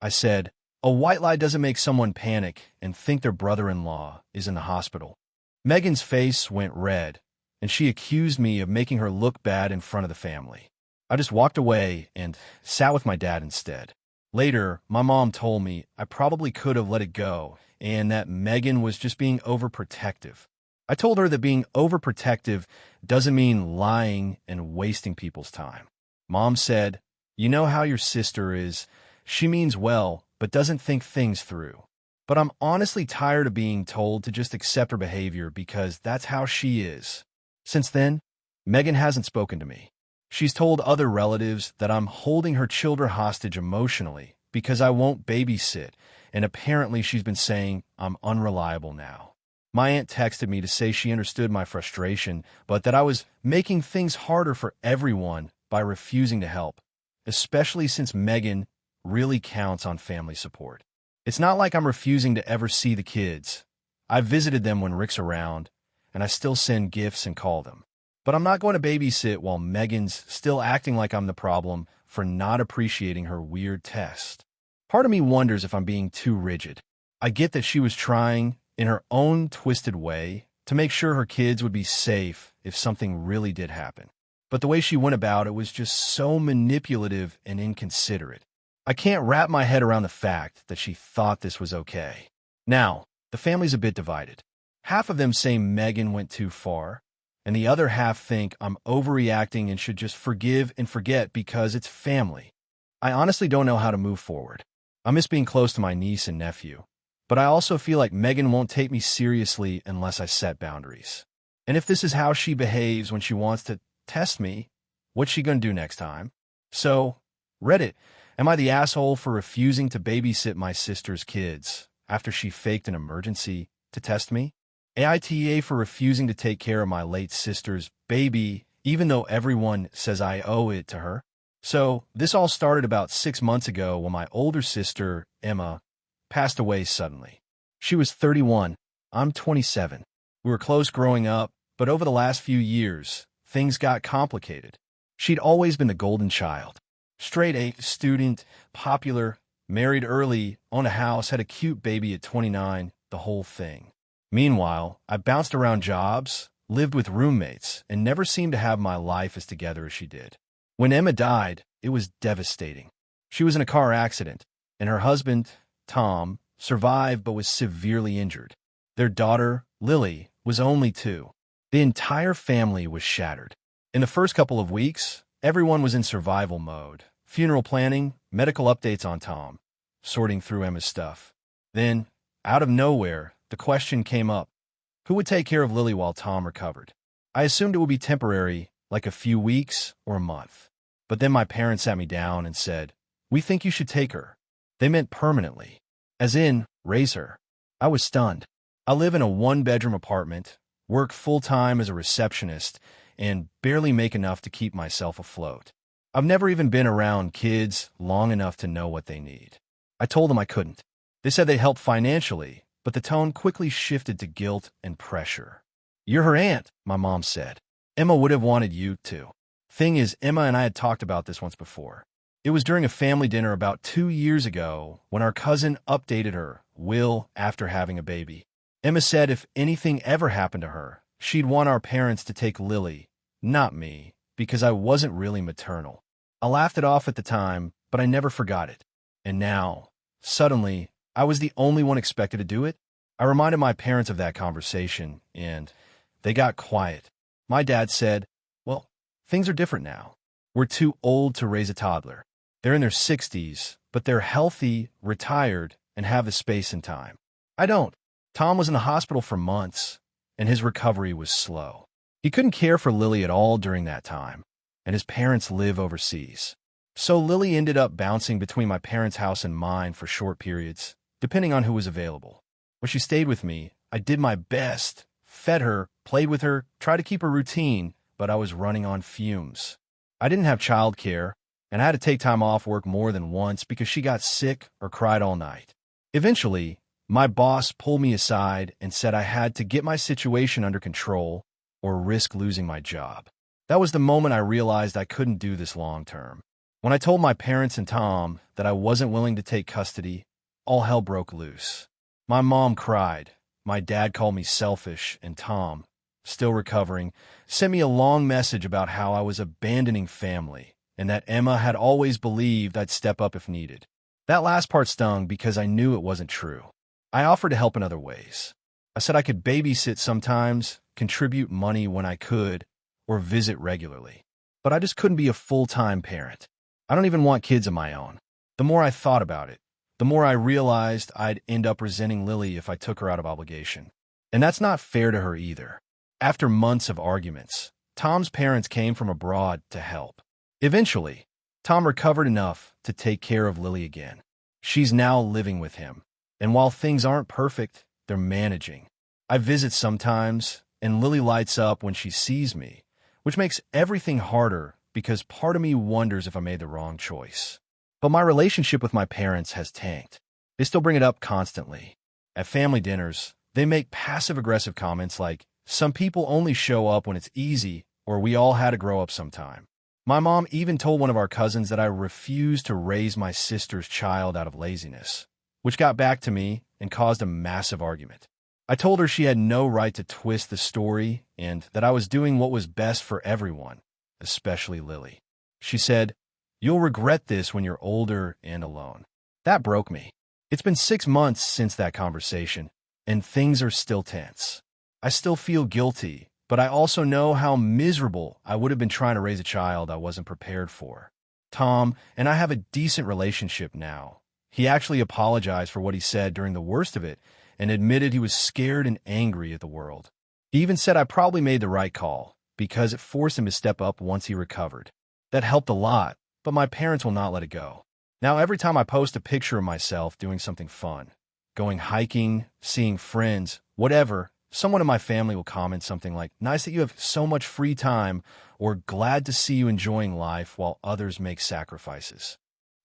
I said, "A white lie doesn't make someone panic and think their brother-in-law is in the hospital." Megan's face went red, and she accused me of making her look bad in front of the family. I just walked away and sat with my dad instead. Later, my mom told me I probably could have let it go and that Megan was just being overprotective. I told her that being overprotective doesn't mean lying and wasting people's time. Mom said, "You know how your sister is. She means well, but doesn't think things through." But I'm honestly tired of being told to just accept her behavior because that's how she is. Since then, Megan hasn't spoken to me. She's told other relatives that I'm holding her children hostage emotionally because I won't babysit, and apparently she's been saying I'm unreliable now. My aunt texted me to say she understood my frustration, but that I was making things harder for everyone by refusing to help, especially since Megan really counts on family support. It's not like I'm refusing to ever see the kids. I've visited them when Rick's around, and I still send gifts and call them. But I'm not going to babysit while Megan's still acting like I'm the problem for not appreciating her weird test. Part of me wonders if I'm being too rigid. I get that she was trying, in her own twisted way, to make sure her kids would be safe if something really did happen. But the way she went about it was just so manipulative and inconsiderate. I can't wrap my head around the fact that she thought this was okay. Now, the family's a bit divided. Half of them say Megan went too far, and the other half think I'm overreacting and should just forgive and forget because it's family. I honestly don't know how to move forward. I miss being close to my niece and nephew, but I also feel like Megan won't take me seriously unless I set boundaries. And if this is how she behaves when she wants to test me, what's she gonna do next time? So, Reddit, am I the asshole for refusing to babysit my sister's kids after she faked an emergency to test me? AITA for refusing to take care of my late sister's baby, even though everyone says I owe it to her? So, this all started about 6 months ago when my older sister, Emma, passed away suddenly. She was 31. I'm 27. We were close growing up, but over the last few years, things got complicated. She'd always been the golden child. Straight A student, popular, married early, owned a house, had a cute baby at 29, the whole thing. Meanwhile, I bounced around jobs, lived with roommates, and never seemed to have my life as together as she did. When Emma died, it was devastating. She was in a car accident, and her husband, Tom, survived but was severely injured. Their daughter, Lily, was only 2. The entire family was shattered. In the first couple of weeks, everyone was in survival mode. Funeral planning, medical updates on Tom, sorting through Emma's stuff. Then, Out of nowhere, the question came up, who would take care of Lily while Tom recovered? I assumed it would be temporary, like a few weeks or a month. But then my parents sat me down and said, "We think you should take her." They meant permanently, as in, raise her. I was stunned. I live in a one-bedroom apartment, work full-time as a receptionist, and barely make enough to keep myself afloat. I've never even been around kids long enough to know what they need. I told them I couldn't. They said they'd help financially, but the tone quickly shifted to guilt and pressure. "You're her aunt," my mom said. "Emma would have wanted you to." Thing is, Emma and I had talked about this once before. It was during a family dinner about 2 years ago when our cousin updated her will after having a baby. Emma said if anything ever happened to her, she'd want our parents to take Lily, not me, because I wasn't really maternal. I laughed it off at the time, but I never forgot it. And now, suddenly, I was the only one expected to do it. I reminded my parents of that conversation, and they got quiet. My dad said, "Well, things are different now. We're too old to raise a toddler. They're in their 60s, but they're healthy, retired, and have the space and time. I don't." Tom was in the hospital for months, and his recovery was slow. He couldn't care for Lily at all during that time, and his parents live overseas. So Lily ended up bouncing between my parents' house and mine for short periods, depending on who was available. When she stayed with me, I did my best, fed her, played with her, tried to keep her routine, but I was running on fumes. I didn't have childcare, and I had to take time off work more than once because she got sick or cried all night. Eventually, my boss pulled me aside and said I had to get my situation under control or risk losing my job. That was the moment I realized I couldn't do this long term. When I told my parents and Tom that I wasn't willing to take custody, all hell broke loose. My mom cried, my dad called me selfish, and Tom, still recovering, sent me a long message about how I was abandoning family and that Emma had always believed I'd step up if needed. That last part stung because I knew it wasn't true. I offered to help in other ways. I said I could babysit sometimes, contribute money when I could, or visit regularly. But I just couldn't be a full-time parent. I don't even want kids of my own. The more I thought about it, the more I realized I'd end up resenting Lily if I took her out of obligation. And that's not fair to her either. After months of arguments, Tom's parents came from abroad to help. Eventually, Tom recovered enough to take care of Lily again. She's now living with him. And while things aren't perfect, they're managing. I visit sometimes, and Lily lights up when she sees me, which makes everything harder because part of me wonders if I made the wrong choice. But my relationship with my parents has tanked. They still bring it up constantly. At family dinners, they make passive-aggressive comments like, "Some people only show up when it's easy," or "We all had to grow up sometime." My mom even told one of our cousins that I refused to raise my sister's child out of laziness, which got back to me and caused a massive argument. I told her she had no right to twist the story and that I was doing what was best for everyone, especially Lily. She said, "You'll regret this when you're older and alone." That broke me. It's been 6 months since that conversation, and things are still tense. I still feel guilty, but I also know how miserable I would have been trying to raise a child I wasn't prepared for. Tom and I have a decent relationship now. He actually apologized for what he said during the worst of it and admitted he was scared and angry at the world. He even said I probably made the right call because it forced him to step up once he recovered. That helped a lot, but my parents will not let it go. Now every time I post a picture of myself doing something fun, going hiking, seeing friends, whatever, someone in my family will comment something like, "Nice that you have so much free time," or "Glad to see you enjoying life while others make sacrifices."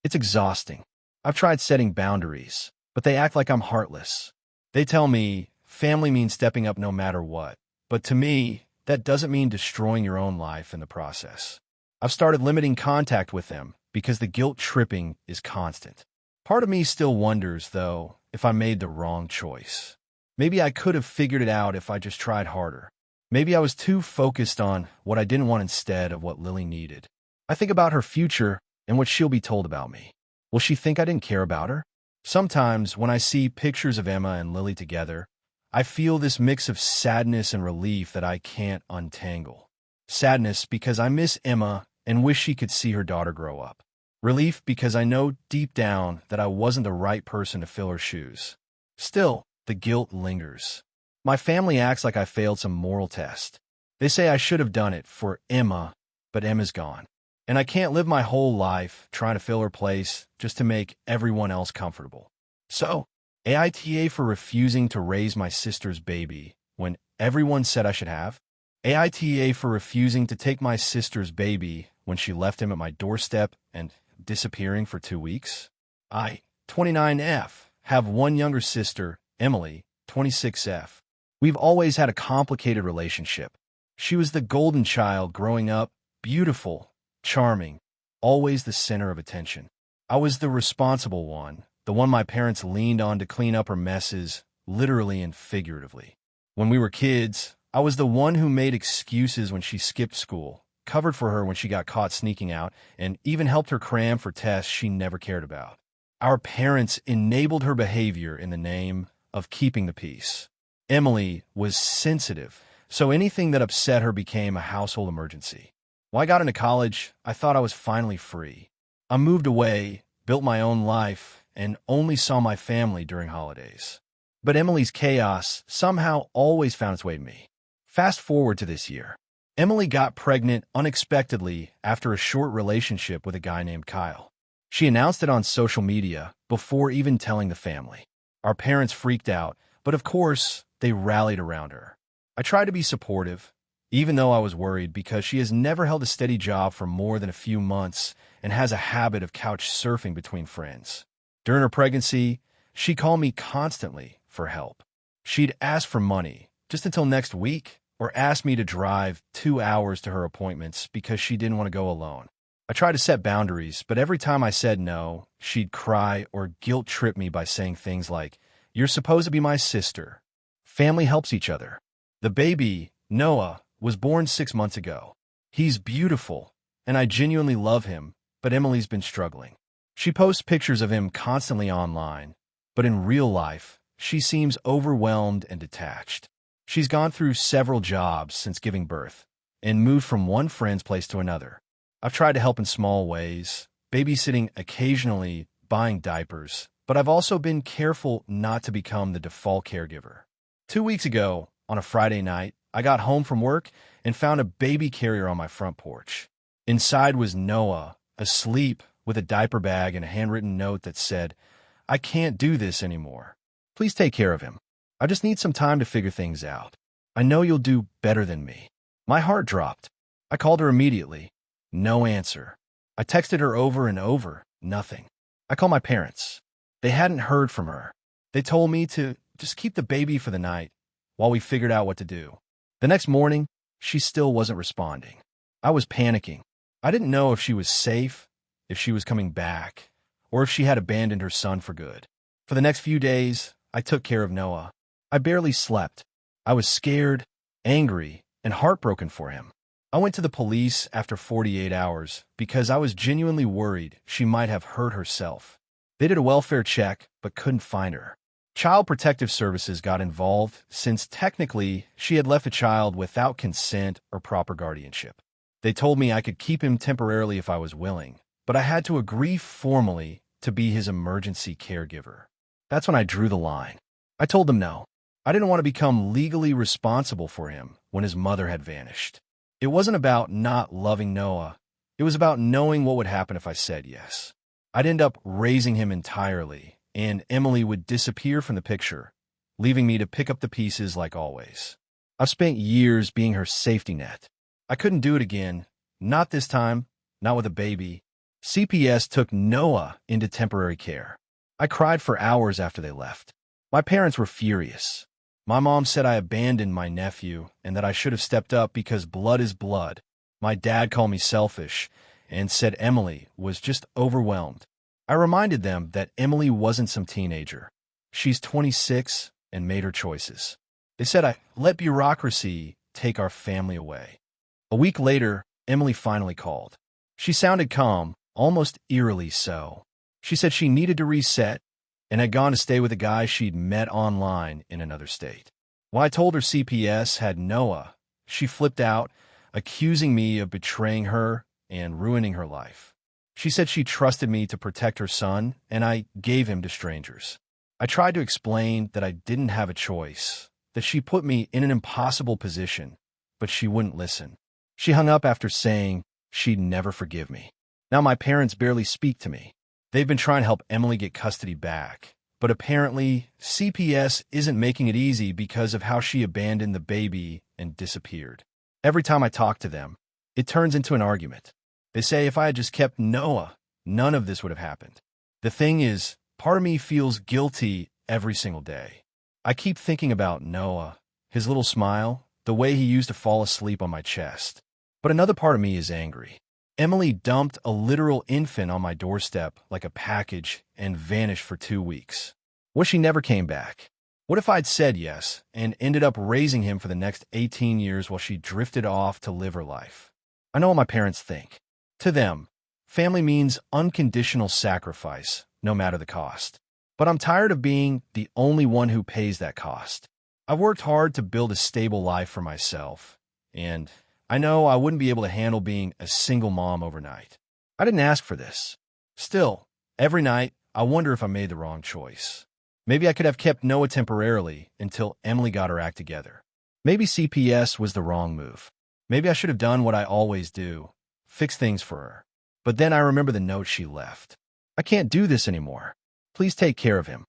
It's exhausting. I've tried setting boundaries, but they act like I'm heartless. They tell me family means stepping up no matter what, but to me, that doesn't mean destroying your own life in the process. I've started limiting contact with them because the guilt tripping is constant. Part of me still wonders, though, if I made the wrong choice. Maybe I could have figured it out if I just tried harder. Maybe I was too focused on what I didn't want instead of what Lily needed. I think about her future and what she'll be told about me. Will she think I didn't care about her? Sometimes, when I see pictures of Emma and Lily together, I feel this mix of sadness and relief that I can't untangle. Sadness because I miss Emma and wish she could see her daughter grow up. Relief because I know deep down that I wasn't the right person to fill her shoes. Still, the guilt lingers. My family acts like I failed some moral test. They say I should have done it for Emma, but Emma's gone. And I can't live my whole life trying to fill her place just to make everyone else comfortable. So, AITA for refusing to raise my sister's baby when everyone said I should have. AITA for refusing to take my sister's baby when she left him at my doorstep and disappearing for 2 weeks. I, 29F, have one younger sister, Emily, 26F. We've always had a complicated relationship. She was the golden child growing up, beautiful, charming, always the center of attention. I was the responsible one, the one my parents leaned on to clean up her messes, literally and figuratively. When we were kids, I was the one who made excuses when she skipped school, covered for her when she got caught sneaking out, and even helped her cram for tests she never cared about. Our parents enabled her behavior in the name of keeping the peace. Emily was sensitive, so anything that upset her became a household emergency. When I got into college, I thought I was finally free. I moved away, built my own life, and only saw my family during holidays. But Emily's chaos somehow always found its way to me. Fast forward to this year. Emily got pregnant unexpectedly after a short relationship with a guy named Kyle. She announced it on social media before even telling the family. Our parents freaked out, but of course, they rallied around her. I tried to be supportive, even though I was worried because she has never held a steady job for more than a few months and has a habit of couch surfing between friends. During her pregnancy, she called me constantly for help. She'd ask for money just until next week or ask me to drive 2 hours to her appointments because she didn't want to go alone. I tried to set boundaries, but every time I said no, she'd cry or guilt trip me by saying things like, "You're supposed to be my sister. Family helps each other." The baby, Noah, was born 6 months ago. He's beautiful, and I genuinely love him, but Emily's been struggling. She posts pictures of him constantly online, but in real life, she seems overwhelmed and detached. She's gone through several jobs since giving birth and moved from one friend's place to another. I've tried to help in small ways, babysitting occasionally, buying diapers, but I've also been careful not to become the default caregiver. 2 weeks ago, on a Friday night, I got home from work and found a baby carrier on my front porch. Inside was Noah, asleep with a diaper bag and a handwritten note that said, "I can't do this anymore. Please take care of him. I just need some time to figure things out. I know you'll do better than me." My heart dropped. I called her immediately. No answer. I texted her over and over. Nothing. I called my parents. They hadn't heard from her. They told me to just keep the baby for the night while we figured out what to do. The next morning, she still wasn't responding. I was panicking. I didn't know if she was safe, if she was coming back, or if she had abandoned her son for good. For the next few days, I took care of Noah. I barely slept. I was scared, angry, and heartbroken for him. I went to the police after 48 hours because I was genuinely worried she might have hurt herself. They did a welfare check but couldn't find her. Child Protective Services got involved since technically she had left a child without consent or proper guardianship. They told me I could keep him temporarily if I was willing, but I had to agree formally to be his emergency caregiver. That's when I drew the line. I told them no. I didn't want to become legally responsible for him when his mother had vanished. It wasn't about not loving Noah. It was about knowing what would happen if I said yes. I'd end up raising him entirely, and Emily would disappear from the picture, leaving me to pick up the pieces like always. I've spent years being her safety net. I couldn't do it again. Not this time. Not with a baby. CPS took Noah into temporary care. I cried for hours after they left. My parents were furious. My mom said I abandoned my nephew and that I should have stepped up because blood is blood. My dad called me selfish and said Emily was just overwhelmed. I reminded them that Emily wasn't some teenager. She's 26 and made her choices. They said I let bureaucracy take our family away. A week later, Emily finally called. She sounded calm, almost eerily so. She said she needed to reset and had gone to stay with a guy she'd met online in another state. When I told her CPS had Noah, she flipped out, accusing me of betraying her and ruining her life. She said she trusted me to protect her son, and I gave him to strangers. I tried to explain that I didn't have a choice, that she put me in an impossible position, but she wouldn't listen. She hung up after saying she'd never forgive me. Now my parents barely speak to me. They've been trying to help Emily get custody back, but apparently CPS isn't making it easy because of how she abandoned the baby and disappeared. Every time I talk to them, it turns into an argument. They say if I had just kept Noah, none of this would have happened. The thing is, part of me feels guilty every single day. I keep thinking about Noah, his little smile, the way he used to fall asleep on my chest. But another part of me is angry. Emily dumped a literal infant on my doorstep like a package and vanished for 2 weeks. What if she never came back? What if I'd said yes and ended up raising him for the next 18 years while she drifted off to live her life? I know what my parents think. To them, family means unconditional sacrifice, no matter the cost. But I'm tired of being the only one who pays that cost. I've worked hard to build a stable life for myself, and I know I wouldn't be able to handle being a single mom overnight. I didn't ask for this. Still, every night, I wonder if I made the wrong choice. Maybe I could have kept Noah temporarily until Emily got her act together. Maybe CPS was the wrong move. Maybe I should have done what I always do, fix things for her. But then I remember the note she left. I can't do this anymore. Please take care of him.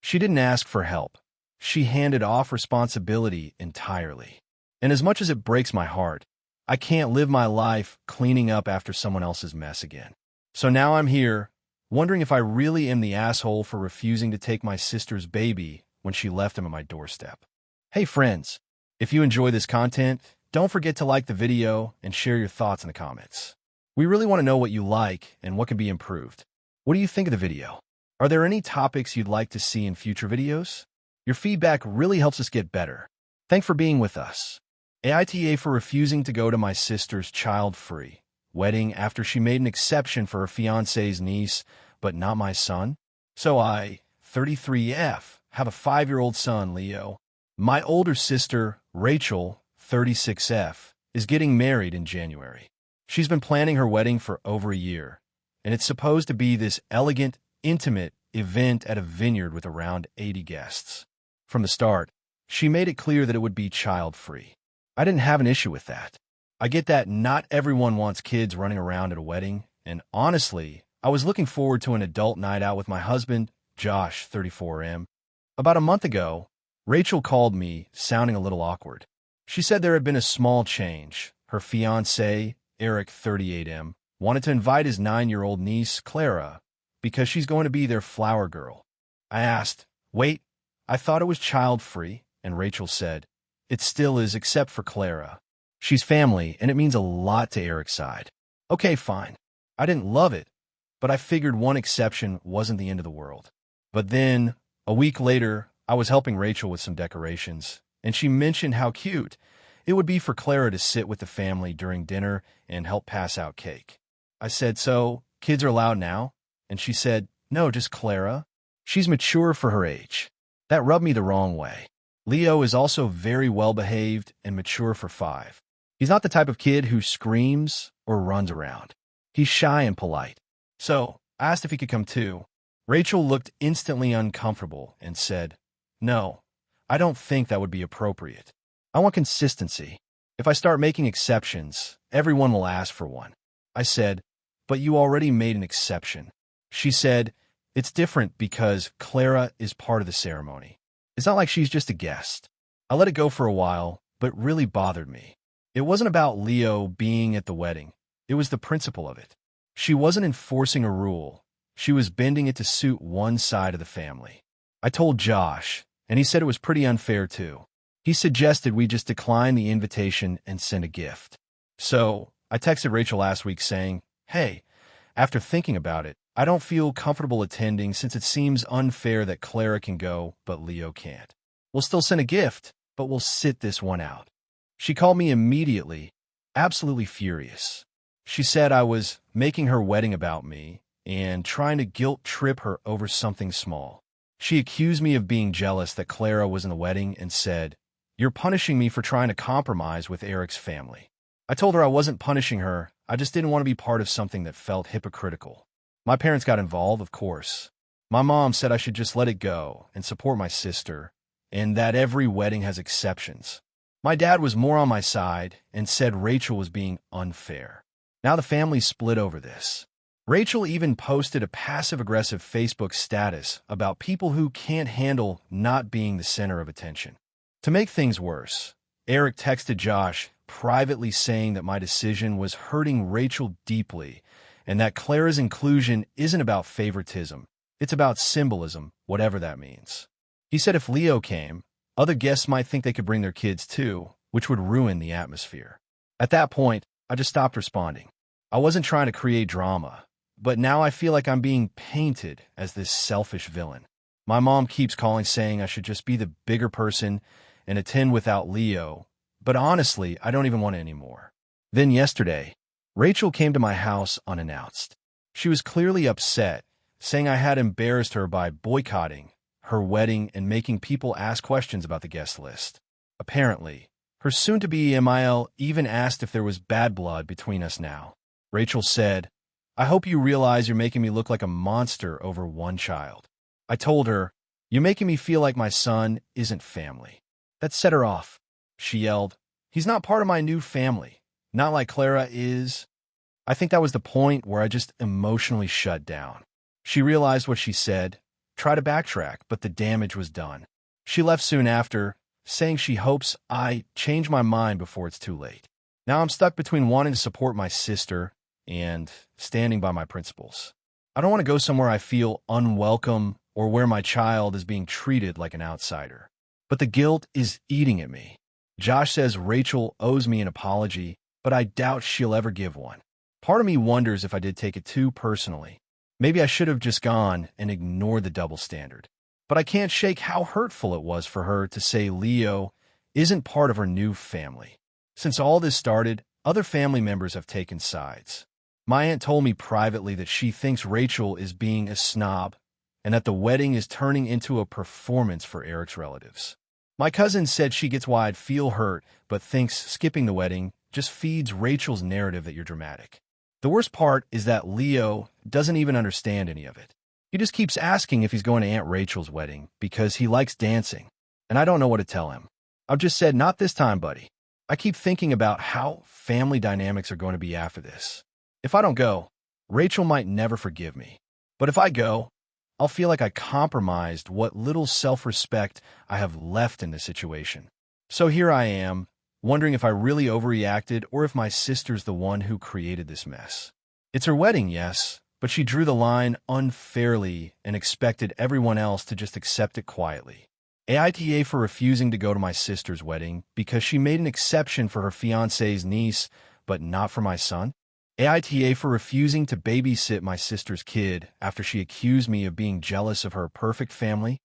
She didn't ask for help. She handed off responsibility entirely. And as much as it breaks my heart, I can't live my life cleaning up after someone else's mess again. So now I'm here, wondering if I really am the asshole for refusing to take my sister's baby when she left him at my doorstep. Hey friends, if you enjoy this content, don't forget to like the video and share your thoughts in the comments. We really want to know what you like and what can be improved. What do you think of the video? Are there any topics you'd like to see in future videos? Your feedback really helps us get better. Thanks for being with us. AITA for refusing to go to my sister's child-free wedding after she made an exception for her fiancé's niece, but not my son. So I, 33F, have a 5-year-old son, Leo. My older sister, Rachel, 36F, is getting married in January. She's been planning her wedding for over a year, and it's supposed to be this elegant, intimate event at a vineyard with around 80 guests. From the start, she made it clear that it would be child-free. I didn't have an issue with that. I get that not everyone wants kids running around at a wedding, and honestly, I was looking forward to an adult night out with my husband, Josh, 34M. About a month ago, Rachel called me, sounding a little awkward. She said there had been a small change. Her fiancé, Eric, 38M, wanted to invite his 9-year-old niece, Clara, because she's going to be their flower girl. I asked, wait, I thought it was child-free, and Rachel said, it still is except for Clara. She's family, and it means a lot to Eric's side. Okay, fine. I didn't love it, but I figured one exception wasn't the end of the world. But then, a week later, I was helping Rachel with some decorations, and she mentioned how cute it would be for Clara to sit with the family during dinner and help pass out cake. I said, so, kids are allowed now? And she said, no, just Clara. She's mature for her age. That rubbed me the wrong way. Leo is also very well-behaved and mature for 5. He's not the type of kid who screams or runs around. He's shy and polite. So, I asked if he could come too. Rachel looked instantly uncomfortable and said, no, I don't think that would be appropriate. I want consistency. If I start making exceptions, everyone will ask for one. I said, but you already made an exception. She said, it's different because Clara is part of the ceremony. It's not like she's just a guest. I let it go for a while, but it really bothered me. It wasn't about Leo being at the wedding. It was the principle of it. She wasn't enforcing a rule. She was bending it to suit one side of the family. I told Josh, and he said it was pretty unfair too. He suggested we just decline the invitation and send a gift. So, I texted Rachel last week saying, hey, after thinking about it, I don't feel comfortable attending since it seems unfair that Clara can go, but Leo can't. We'll still send a gift, but we'll sit this one out. She called me immediately, absolutely furious. She said I was making her wedding about me and trying to guilt-trip her over something small. She accused me of being jealous that Clara was in the wedding and said, you're punishing me for trying to compromise with Eric's family. I told her I wasn't punishing her, I just didn't want to be part of something that felt hypocritical. My parents got involved, of course. My mom said I should just let it go and support my sister, and that every wedding has exceptions. My dad was more on my side and said Rachel was being unfair. Now the family's split over this. Rachel even posted a passive-aggressive Facebook status about people who can't handle not being the center of attention. To make things worse, Eric texted Josh privately saying that my decision was hurting Rachel deeply and that Clara's inclusion isn't about favoritism, it's about symbolism, whatever that means. He said if Leo came, other guests might think they could bring their kids too, which would ruin the atmosphere. At that point, I just stopped responding. I wasn't trying to create drama, but now I feel like I'm being painted as this selfish villain. My mom keeps calling saying I should just be the bigger person and attend without Leo, but honestly, I don't even want it anymore. Then yesterday, Rachel came to my house unannounced. She was clearly upset, saying I had embarrassed her by boycotting her wedding and making people ask questions about the guest list. Apparently, her soon-to-be MIL even asked if there was bad blood between us now. Rachel said, "I hope you realize you're making me look like a monster over one child." I told her, "You're making me feel like my son isn't family." That set her off. She yelled, "He's not part of my new family. Not like Clara is." I think that was the point where I just emotionally shut down. She realized what she said, tried to backtrack, but the damage was done. She left soon after, saying she hopes I change my mind before it's too late. Now I'm stuck between wanting to support my sister and standing by my principles. I don't want to go somewhere I feel unwelcome or where my child is being treated like an outsider. But the guilt is eating at me. Josh says Rachel owes me an apology, but I doubt she'll ever give one. Part of me wonders if I did take it too personally. Maybe I should have just gone and ignored the double standard. But I can't shake how hurtful it was for her to say Leo isn't part of her new family. Since all this started, other family members have taken sides. My aunt told me privately that she thinks Rachel is being a snob and that the wedding is turning into a performance for Eric's relatives. My cousin said she gets why I'd feel hurt, but thinks skipping the wedding just feeds Rachel's narrative that you're dramatic. The worst part is that Leo doesn't even understand any of it. He just keeps asking if he's going to Aunt Rachel's wedding because he likes dancing, and I don't know what to tell him. I've just said, "Not this time, buddy." I keep thinking about how family dynamics are going to be after this. If I don't go, Rachel might never forgive me. But if I go, I'll feel like I compromised what little self-respect I have left in this situation. So here I am, wondering if I really overreacted or if my sister's the one who created this mess. It's her wedding, yes, but she drew the line unfairly and expected everyone else to just accept it quietly. AITA for refusing to go to my sister's wedding because she made an exception for her fiancé's niece, but not for my son. AITA for refusing to babysit my sister's kid after she accused me of being jealous of her perfect family.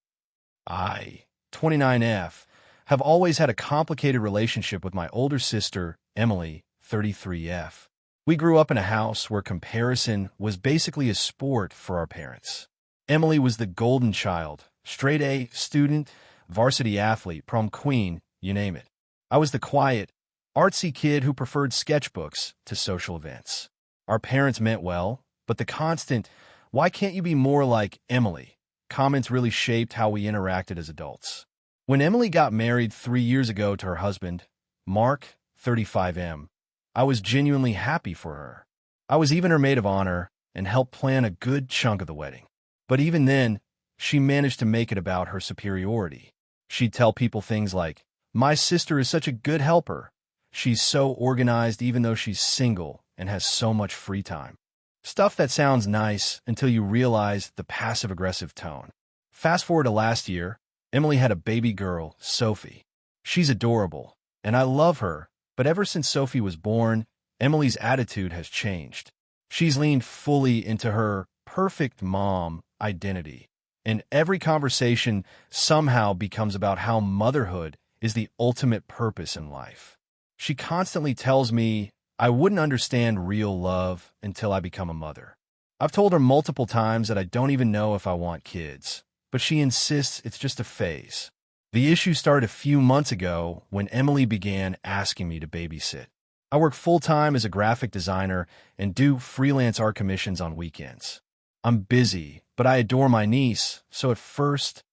I, 29F, have always had a complicated relationship with my older sister, Emily, 33F. We grew up in a house where comparison was basically a sport for our parents. Emily was the golden child, straight A student, varsity athlete, prom queen, you name it. I was the quiet, artsy kid who preferred sketchbooks to social events. Our parents meant well, but the constant, "Why can't you be more like Emily?" comments really shaped how we interacted as adults. When Emily got married 3 years ago to her husband, Mark, 35M, I was genuinely happy for her. I was even her maid of honor and helped plan a good chunk of the wedding. But even then, she managed to make it about her superiority. She'd tell people things like, "My sister is such a good helper. She's so organized even though she's single and has so much free time." Stuff that sounds nice until you realize the passive-aggressive tone. Fast forward to last year, Emily had a baby girl, Sophie. She's adorable, and I love her, but ever since Sophie was born, Emily's attitude has changed. She's leaned fully into her perfect mom identity, and every conversation somehow becomes about how motherhood is the ultimate purpose in life. She constantly tells me I wouldn't understand real love until I become a mother. I've told her multiple times that I don't even know if I want kids, but she insists it's just a phase. The issue started a few months ago when Emily began asking me to babysit. I work full-time as a graphic designer and do freelance art commissions on weekends. I'm busy, but I adore my niece, so at first,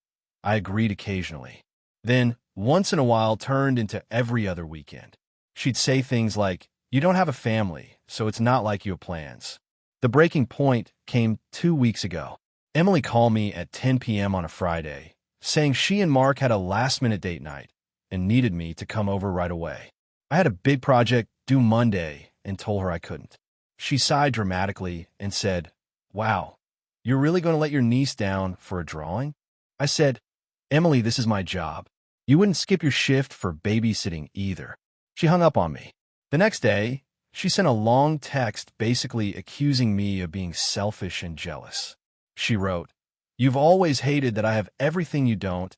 I agreed occasionally. Then, once in a while, turned into every other weekend. She'd say things like, "You don't have a family, so it's not like you have plans." The breaking point came 2 weeks ago. Emily called me at 10 p.m. on a Friday, saying she and Mark had a last-minute date night and needed me to come over right away. I had a big project due Monday and told her I couldn't. She sighed dramatically and said, "Wow, you're really going to let your niece down for a drawing?" I said, "Emily, this is my job. You wouldn't skip your shift for babysitting either." She hung up on me. The next day, she sent a long text basically accusing me of being selfish and jealous. She wrote, "You've always hated that I have everything you don't,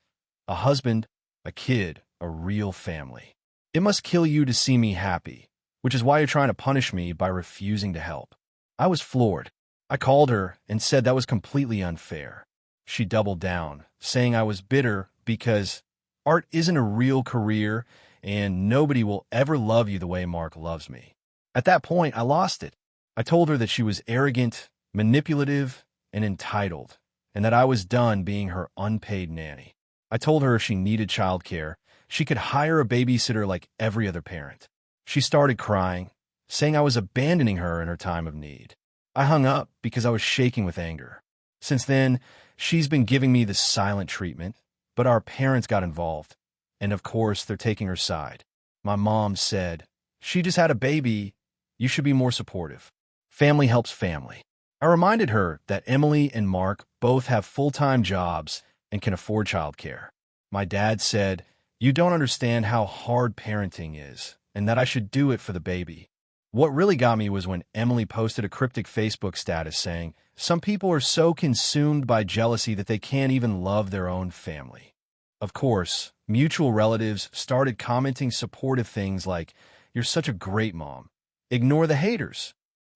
a husband, a kid, a real family. It must kill you to see me happy, which is why you're trying to punish me by refusing to help." I was floored. I called her and said that was completely unfair. She doubled down, saying I was bitter because art isn't a real career and nobody will ever love you the way Mark loves me. At that point, I lost it. I told her that she was arrogant, manipulative, and entitled, and that I was done being her unpaid nanny. I told her if she needed childcare, she could hire a babysitter like every other parent. She started crying, saying I was abandoning her in her time of need. I hung up because I was shaking with anger. Since then, she's been giving me the silent treatment, but our parents got involved, and of course, they're taking her side. My mom said, "She just had a baby. You should be more supportive. Family helps family." I reminded her that Emily and Mark both have full-time jobs and can afford childcare. My dad said, "You don't understand how hard parenting is, and that I should do it for the baby." What really got me was when Emily posted a cryptic Facebook status saying, "Some people are so consumed by jealousy that they can't even love their own family." Of course, mutual relatives started commenting supportive things like, "You're such a great mom. Ignore the haters."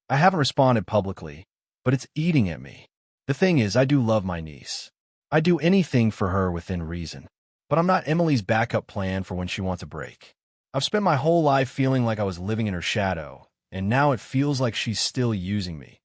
I haven't responded publicly, but it's eating at me. The thing is, I do love my niece. I do anything for her within reason, but I'm not Emily's backup plan for when she wants a break. I've spent my whole life feeling like I was living in her shadow, and now it feels like she's still using me,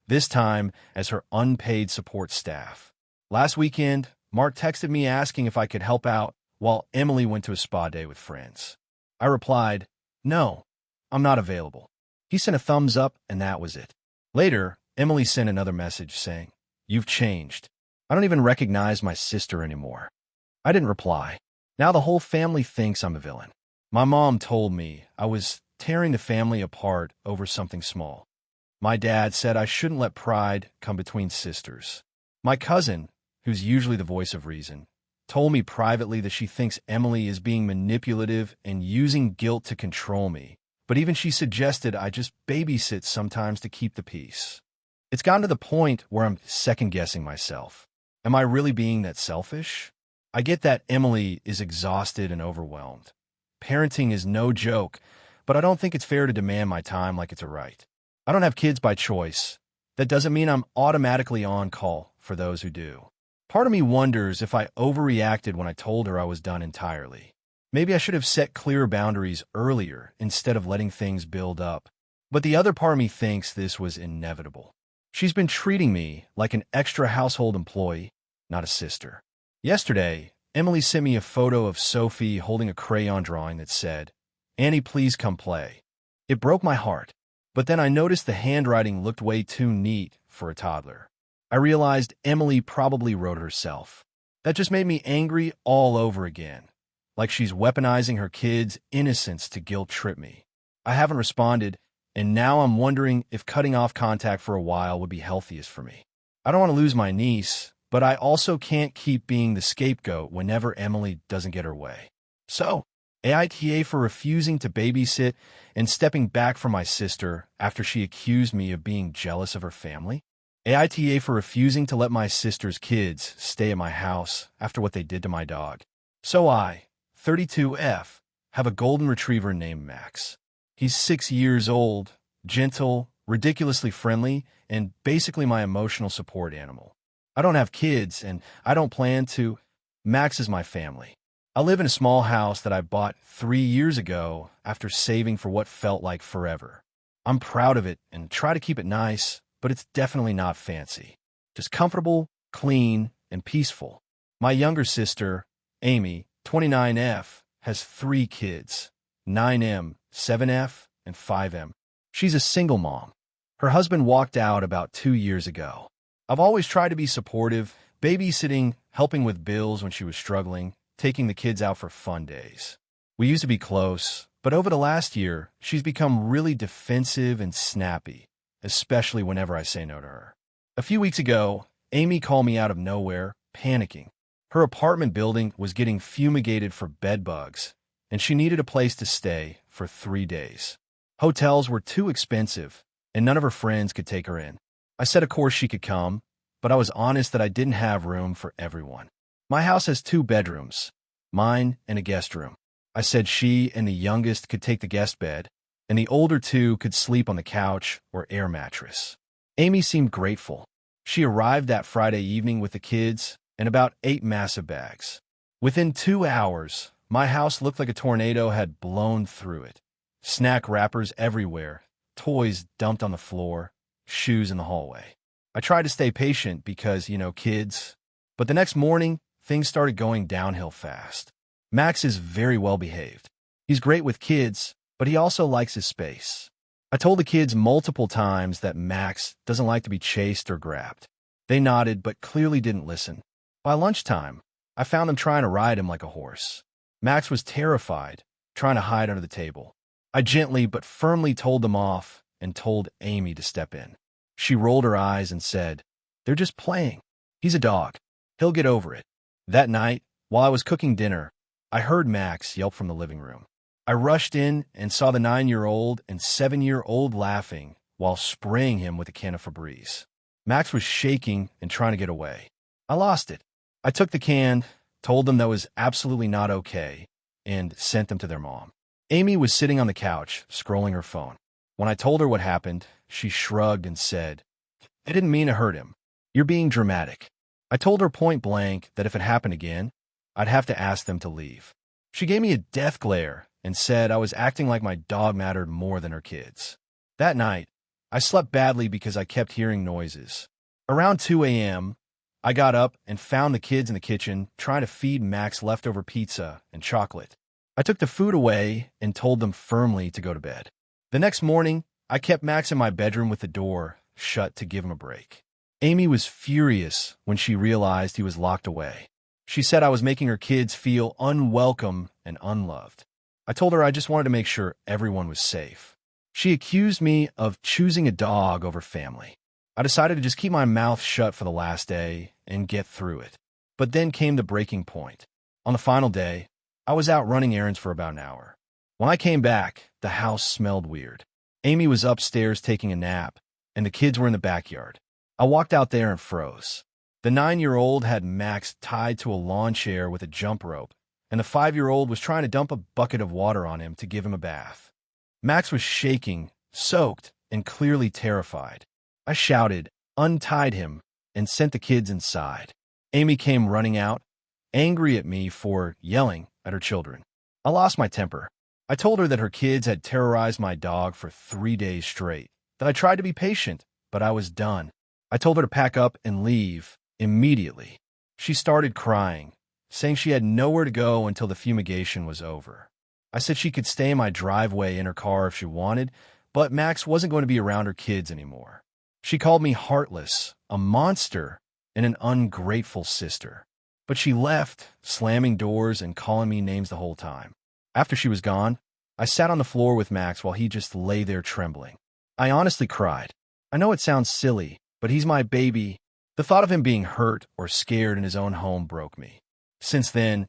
this time as her unpaid support staff. Last weekend, Mark texted me asking if I could help out while Emily went to a spa day with friends. I replied, "No, I'm not available." He sent a thumbs up, and that was it. Later, Emily sent another message saying, "You've changed. I don't even recognize my sister anymore." I didn't reply. Now the whole family thinks I'm a villain. My mom told me I was tearing the family apart over something small. My dad said I shouldn't let pride come between sisters. My cousin, who's usually the voice of reason, told me privately that she thinks Emily is being manipulative and using guilt to control me, but even she suggested I just babysit sometimes to keep the peace. It's gotten to the point where I'm second-guessing myself. Am I really being that selfish? I get that Emily is exhausted and overwhelmed. Parenting is no joke, but I don't think it's fair to demand my time like it's a right. I don't have kids by choice. That doesn't mean I'm automatically on call for those who do. Part of me wonders if I overreacted when I told her I was done entirely. Maybe I should have set clearer boundaries earlier instead of letting things build up. But the other part of me thinks this was inevitable. She's been treating me like an extra household employee, not a sister. Yesterday, Emily sent me a photo of Sophie holding a crayon drawing that said, "Annie, please come play." It broke my heart, but then I noticed the handwriting looked way too neat for a toddler. I realized Emily probably wrote it herself. That just made me angry all over again, like she's weaponizing her kids' innocence to guilt-trip me. I haven't responded, and now I'm wondering if cutting off contact for a while would be healthiest for me. I don't want to lose my niece, but I also can't keep being the scapegoat whenever Emily doesn't get her way. So, AITA for refusing to babysit and stepping back from my sister after she accused me of being jealous of her family. AITA for refusing to let my sister's kids stay at my house after what they did to my dog. So I, 32F, have a golden retriever named Max. He's 6 years old, gentle, ridiculously friendly, and basically my emotional support animal. I don't have kids, and I don't plan to. Max is my family. I live in a small house that I bought 3 years ago after saving for what felt like forever. I'm proud of it and try to keep it nice, but it's definitely not fancy. just comfortable, clean, and peaceful. My younger sister, Amy, 29F, has 3 kids, 9M, 7F, and 5M. She's a single mom. Her husband walked out about 2 years ago. I've always tried to be supportive, babysitting, helping with bills when she was struggling, taking the kids out for fun days. We used to be close, but over the last year, she's become really defensive and snappy, especially whenever I say no to her. A few weeks ago, Amy called me out of nowhere, panicking. Her apartment building was getting fumigated for bed bugs, and she needed a place to stay for 3 days. Hotels were too expensive, and none of her friends could take her in. I said of course she could come, but I was honest that I didn't have room for everyone. My house has 2 bedrooms, mine and a guest room. I said she and the youngest could take the guest bed, and the older 2 could sleep on the couch or air mattress. Amy seemed grateful. She arrived that Friday evening with the kids and about 8 massive bags. Within 2 hours, my house looked like a tornado had blown through it. Snack wrappers everywhere, toys dumped on the floor, shoes in the hallway. I tried to stay patient because, kids. But the next morning, things started going downhill fast. Max is very well behaved. He's great with kids, but he also likes his space. I told the kids multiple times that Max doesn't like to be chased or grabbed. They nodded, but clearly didn't listen. By lunchtime, I found them trying to ride him like a horse. Max was terrified, trying to hide under the table. I gently but firmly told them off and told Amy to step in. She rolled her eyes and said, "They're just playing. He's a dog. He'll get over it." That night, while I was cooking dinner, I heard Max yelp from the living room. I rushed in and saw the 9-year-old and 7-year-old laughing while spraying him with a can of Febreze. Max was shaking and trying to get away. I lost it. I took the can, told them that was absolutely not okay, and sent them to their mom. Amy was sitting on the couch, scrolling her phone. When I told her what happened, she shrugged and said, "I didn't mean to hurt him. You're being dramatic." I told her point blank that if it happened again, I'd have to ask them to leave. She gave me a death glare and said I was acting like my dog mattered more than her kids. That night, I slept badly because I kept hearing noises. Around 2 a.m., I got up and found the kids in the kitchen trying to feed Max leftover pizza and chocolate. I took the food away and told them firmly to go to bed. The next morning, I kept Max in my bedroom with the door shut to give him a break. Amy was furious when she realized he was locked away. She said I was making her kids feel unwelcome and unloved. I told her I just wanted to make sure everyone was safe. She accused me of choosing a dog over family. I decided to just keep my mouth shut for the last day and get through it. But then came the breaking point. On the final day, I was out running errands for about an hour. When I came back, the house smelled weird. Amy was upstairs taking a nap, and the kids were in the backyard. I walked out there and froze. The 9-year-old had Max tied to a lawn chair with a jump rope, and the 5-year-old was trying to dump a bucket of water on him to give him a bath. Max was shaking, soaked, and clearly terrified. I shouted, untied him, and sent the kids inside. Amy came running out, angry at me for yelling at her children. I lost my temper. I told her that her kids had terrorized my dog for 3 days straight, that I tried to be patient, but I was done. I told her to pack up and leave immediately. She started crying, saying she had nowhere to go until the fumigation was over. I said she could stay in my driveway in her car if she wanted, but Max wasn't going to be around her kids anymore. She called me heartless, a monster, and an ungrateful sister. But she left, slamming doors and calling me names the whole time. After she was gone, I sat on the floor with Max while he just lay there trembling. I honestly cried. I know it sounds silly, but he's my baby. The thought of him being hurt or scared in his own home broke me. Since then,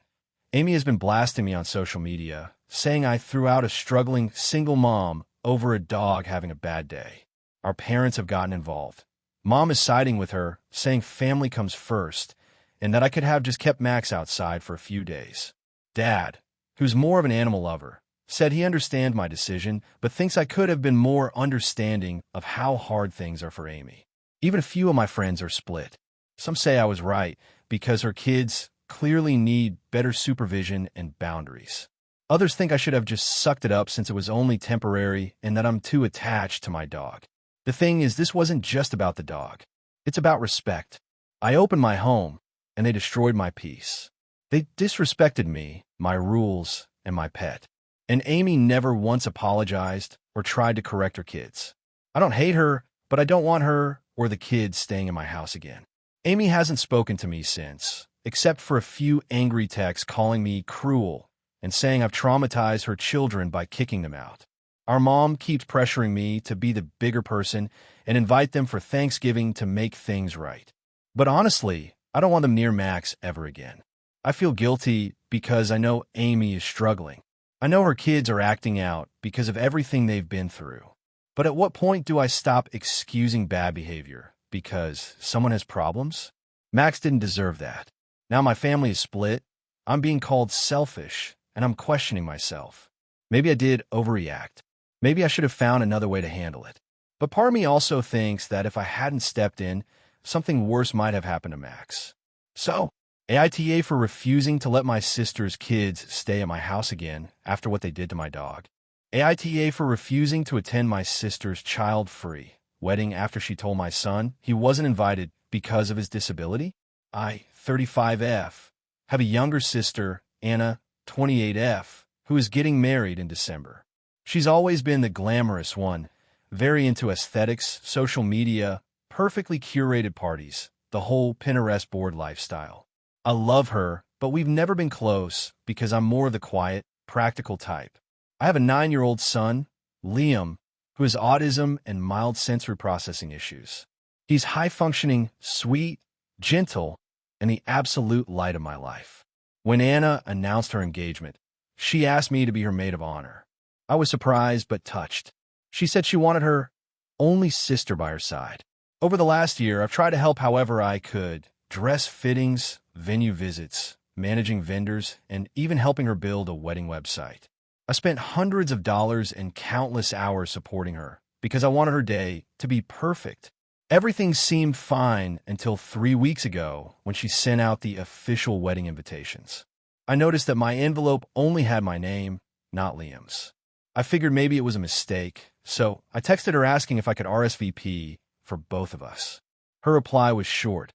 Amy has been blasting me on social media, saying I threw out a struggling single mom over a dog having a bad day. Our parents have gotten involved. Mom is siding with her, saying family comes first, and that I could have just kept Max outside for a few days. Dad, who's more of an animal lover, said he understands my decision, but thinks I could have been more understanding of how hard things are for Amy. Even a few of my friends are split. Some say I was right because her kids clearly need better supervision and boundaries. Others think I should have just sucked it up since it was only temporary and that I'm too attached to my dog. The thing is, this wasn't just about the dog. It's about respect. I opened my home, and they destroyed my peace. They disrespected me, my rules, and my pet. And Amy never once apologized or tried to correct her kids. I don't hate her, but I don't want her or the kids staying in my house again. Amy hasn't spoken to me since, except for a few angry texts calling me cruel and saying I've traumatized her children by kicking them out. Our mom keeps pressuring me to be the bigger person and invite them for Thanksgiving to make things right. But honestly, I don't want them near Max ever again. I feel guilty because I know Amy is struggling. I know her kids are acting out because of everything they've been through. But at what point do I stop excusing bad behavior because someone has problems? Max didn't deserve that. Now my family is split. I'm being called selfish, and I'm questioning myself. Maybe I did overreact. Maybe I should have found another way to handle it. But part of me also thinks that if I hadn't stepped in, something worse might have happened to Max. So, AITA for refusing to let my sister's kids stay at my house again after what they did to my dog. AITA for refusing to attend my sister's child-free wedding after she told my son he wasn't invited because of his disability. I, 35F, have a younger sister, Anna, 28F, who is getting married in December. She's always been the glamorous one, very into aesthetics, social media, perfectly curated parties, the whole Pinterest board lifestyle. I love her, but we've never been close because I'm more the quiet, practical type. I have a 9-year-old son, Liam, who has autism and mild sensory processing issues. He's high-functioning, sweet, gentle, and the absolute light of my life. When Anna announced her engagement, she asked me to be her maid of honor. I was surprised but touched. She said she wanted her only sister by her side. Over the last year, I've tried to help however I could, dress fittings, venue visits, managing vendors, and even helping her build a wedding website. I spent hundreds of dollars and countless hours supporting her because I wanted her day to be perfect. Everything seemed fine until 3 weeks ago when she sent out the official wedding invitations. I noticed that my envelope only had my name, not Liam's. I figured maybe it was a mistake, so I texted her asking if I could RSVP for both of us. Her reply was short.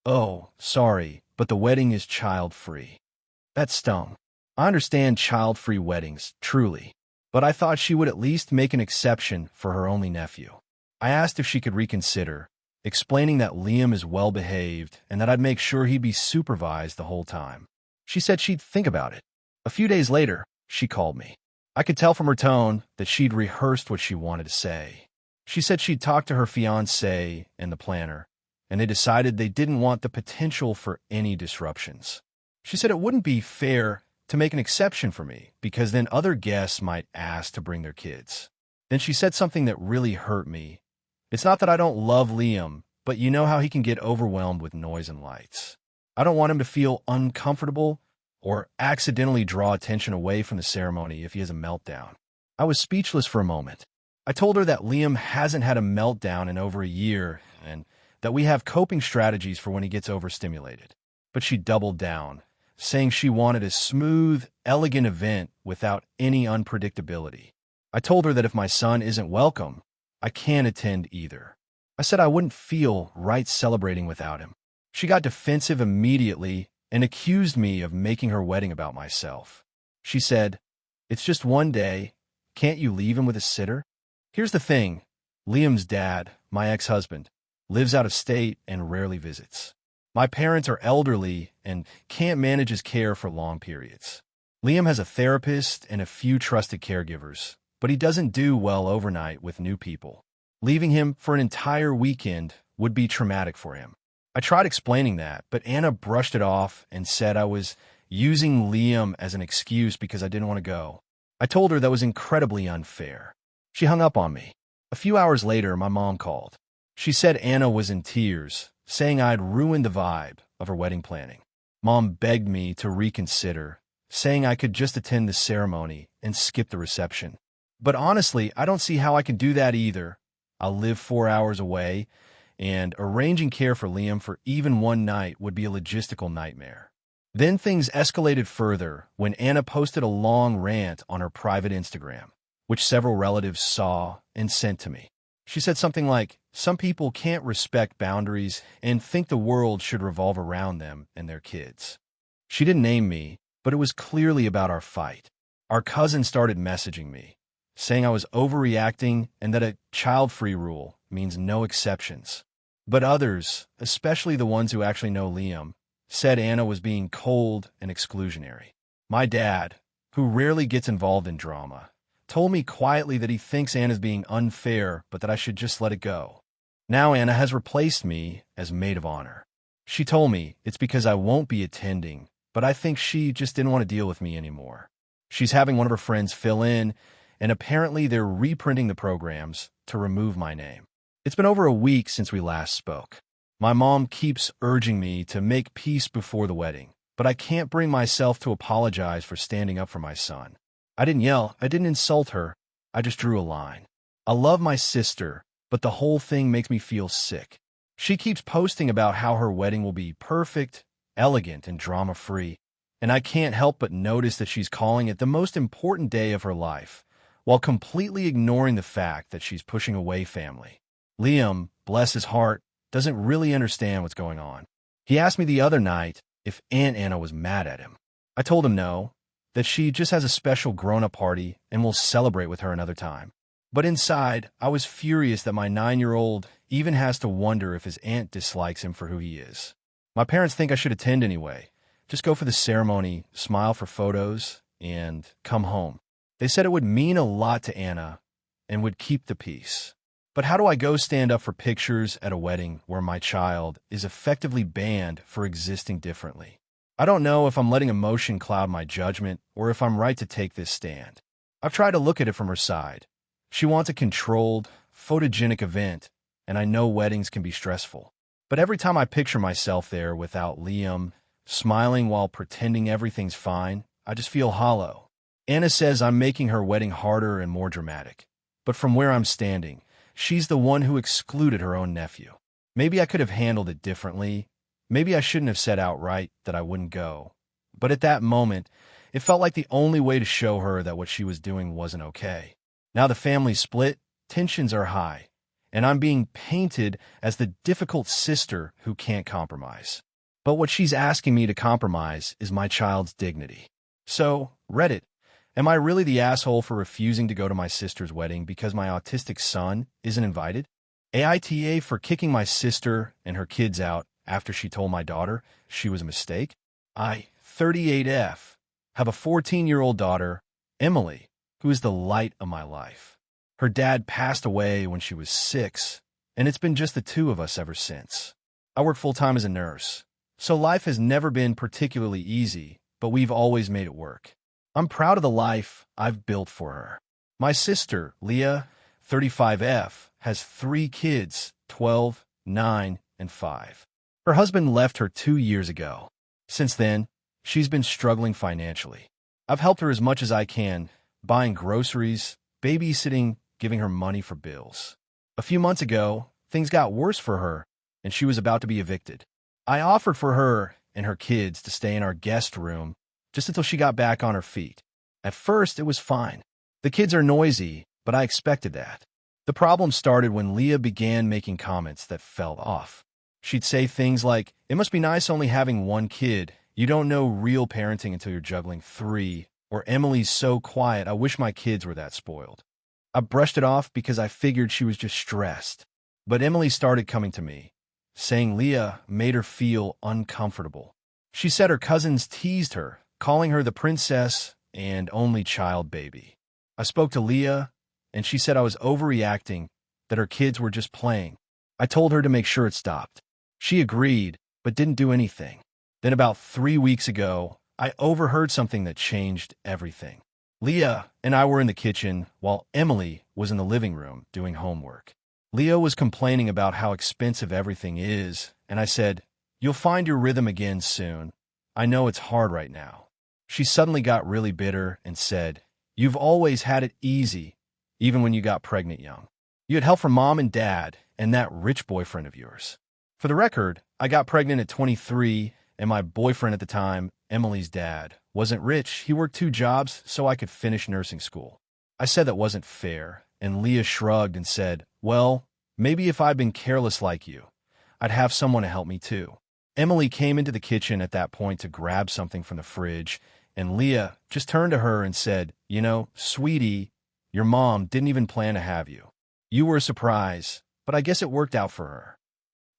"Oh, sorry, but the wedding is child-free." That stung. I understand child-free weddings, truly, but I thought she would at least make an exception for her only nephew. I asked if she could reconsider, explaining that Liam is well-behaved and that I'd make sure he'd be supervised the whole time. She said she'd think about it. A few days later, she called me. I could tell from her tone that she'd rehearsed what she wanted to say. She said she'd talked to her fiancé and the planner, and they decided they didn't want the potential for any disruptions. She said it wouldn't be fair to make an exception for me because then other guests might ask to bring their kids. Then she said something that really hurt me. It's not that I don't love Liam, but you know how he can get overwhelmed with noise and lights. I don't want him to feel uncomfortable or accidentally draw attention away from the ceremony if he has a meltdown. I was speechless for a moment. I told her that Liam hasn't had a meltdown in over a year and that we have coping strategies for when he gets overstimulated. But she doubled down, saying she wanted a smooth, elegant event without any unpredictability. I told her that if my son isn't welcome, I can't attend either. I said I wouldn't feel right celebrating without him. She got defensive immediately and accused me of making her wedding about myself. She said, "It's just one day. Can't you leave him with a sitter?" Here's the thing. Liam's dad, my ex-husband, lives out of state and rarely visits. My parents are elderly and can't manage his care for long periods. Liam has a therapist and a few trusted caregivers, but he doesn't do well overnight with new people. Leaving him for an entire weekend would be traumatic for him. I tried explaining that, but Anna brushed it off and said I was using Liam as an excuse because I didn't want to go. I told her that was incredibly unfair. She hung up on me. A few hours later, my mom called. She said Anna was in tears, saying I'd ruined the vibe of her wedding planning. Mom begged me to reconsider, saying I could just attend the ceremony and skip the reception. But honestly, I don't see how I can do that either. I'll live 4 hours away, and arranging care for Liam for even one night would be a logistical nightmare. Then things escalated further when Anna posted a long rant on her private Instagram, which several relatives saw and sent to me. She said something like, Some people can't respect boundaries and think the world should revolve around them and their kids. She didn't name me, but it was clearly about our fight. Our cousin started messaging me, saying I was overreacting and that a child-free rule means no exceptions. But others, especially the ones who actually know Liam, said Anna was being cold and exclusionary. My dad, who rarely gets involved in drama, told me quietly that he thinks Anna's being unfair, but that I should just let it go. Now Anna has replaced me as maid of honor. She told me it's because I won't be attending, but I think she just didn't want to deal with me anymore. She's having one of her friends fill in, and apparently they're reprinting the programs to remove my name. It's been over a week since we last spoke. My mom keeps urging me to make peace before the wedding, but I can't bring myself to apologize for standing up for my son. I didn't yell, I didn't insult her, I just drew a line. I love my sister, but the whole thing makes me feel sick. She keeps posting about how her wedding will be perfect, elegant, and drama-free, and I can't help but notice that she's calling it the most important day of her life, while completely ignoring the fact that she's pushing away family. Liam, bless his heart, doesn't really understand what's going on. He asked me the other night if Aunt Anna was mad at him. I told him no, that she just has a special grown-up party and will celebrate with her another time. But inside, I was furious that my 9-year-old even has to wonder if his aunt dislikes him for who he is. My parents think I should attend anyway. Just go for the ceremony, smile for photos, and come home. They said it would mean a lot to Anna and would keep the peace. But how do I go stand up for pictures at a wedding where my child is effectively banned for existing differently? I don't know if I'm letting emotion cloud my judgment or if I'm right to take this stand. I've tried to look at it from her side. She wants a controlled, photogenic event, and I know weddings can be stressful. But every time I picture myself there without Liam, smiling while pretending everything's fine, I just feel hollow. Anna says I'm making her wedding harder and more dramatic. But from where I'm standing, she's the one who excluded her own nephew. Maybe I could have handled it differently. Maybe I shouldn't have said outright that I wouldn't go. But at that moment, it felt like the only way to show her that what she was doing wasn't okay. Now the family's split, tensions are high, and I'm being painted as the difficult sister who can't compromise. But what she's asking me to compromise is my child's dignity. So, Reddit, am I really the asshole for refusing to go to my sister's wedding because my autistic son isn't invited? AITA for kicking my sister and her kids out after she told my daughter she was a mistake? I, 38F, have a 14-year-old daughter, Emily, who is the light of my life. Her dad passed away when she was 6, and it's been just the two of us ever since. I work full-time as a nurse, so life has never been particularly easy, but we've always made it work. I'm proud of the life I've built for her. My sister, Leah, 35F, has 3 kids, 12, 9, and 5. Her husband left her 2 years ago. Since then, she's been struggling financially. I've helped her as much as I can, buying groceries, babysitting, giving her money for bills. A few months ago, things got worse for her, and she was about to be evicted. I offered for her and her kids to stay in our guest room just until she got back on her feet. At first, it was fine. The kids are noisy, but I expected that. The problem started when Leah began making comments that felt off. She'd say things like, "It must be nice only having 1 kid. You don't know real parenting until you're juggling 3. Or Emily's so quiet, I wish my kids were that spoiled." I brushed it off because I figured she was just stressed. But Emily started coming to me, saying Leah made her feel uncomfortable. She said her cousins teased her, calling her the princess and only child baby. I spoke to Leah, and she said I was overreacting, that her kids were just playing. I told her to make sure it stopped. She agreed, but didn't do anything. Then about 3 weeks ago, I overheard something that changed everything. Leah and I were in the kitchen while Emily was in the living room doing homework. Leah was complaining about how expensive everything is, and I said, "You'll find your rhythm again soon. I know it's hard right now." She suddenly got really bitter and said, "You've always had it easy, even when you got pregnant young. You had help from mom and dad and that rich boyfriend of yours." For the record, I got pregnant at 23, and my boyfriend at the time, Emily's dad, wasn't rich. He worked 2 jobs so I could finish nursing school. I said that wasn't fair, and Leah shrugged and said, "Well, Maybe if I'd been careless like you, I'd have someone to help me too. Emily came into the kitchen at that point to grab something from the fridge, and Leah just turned to her and said, "You know, sweetie, your mom didn't even plan to have you. You were a surprise, but I guess it worked out for her."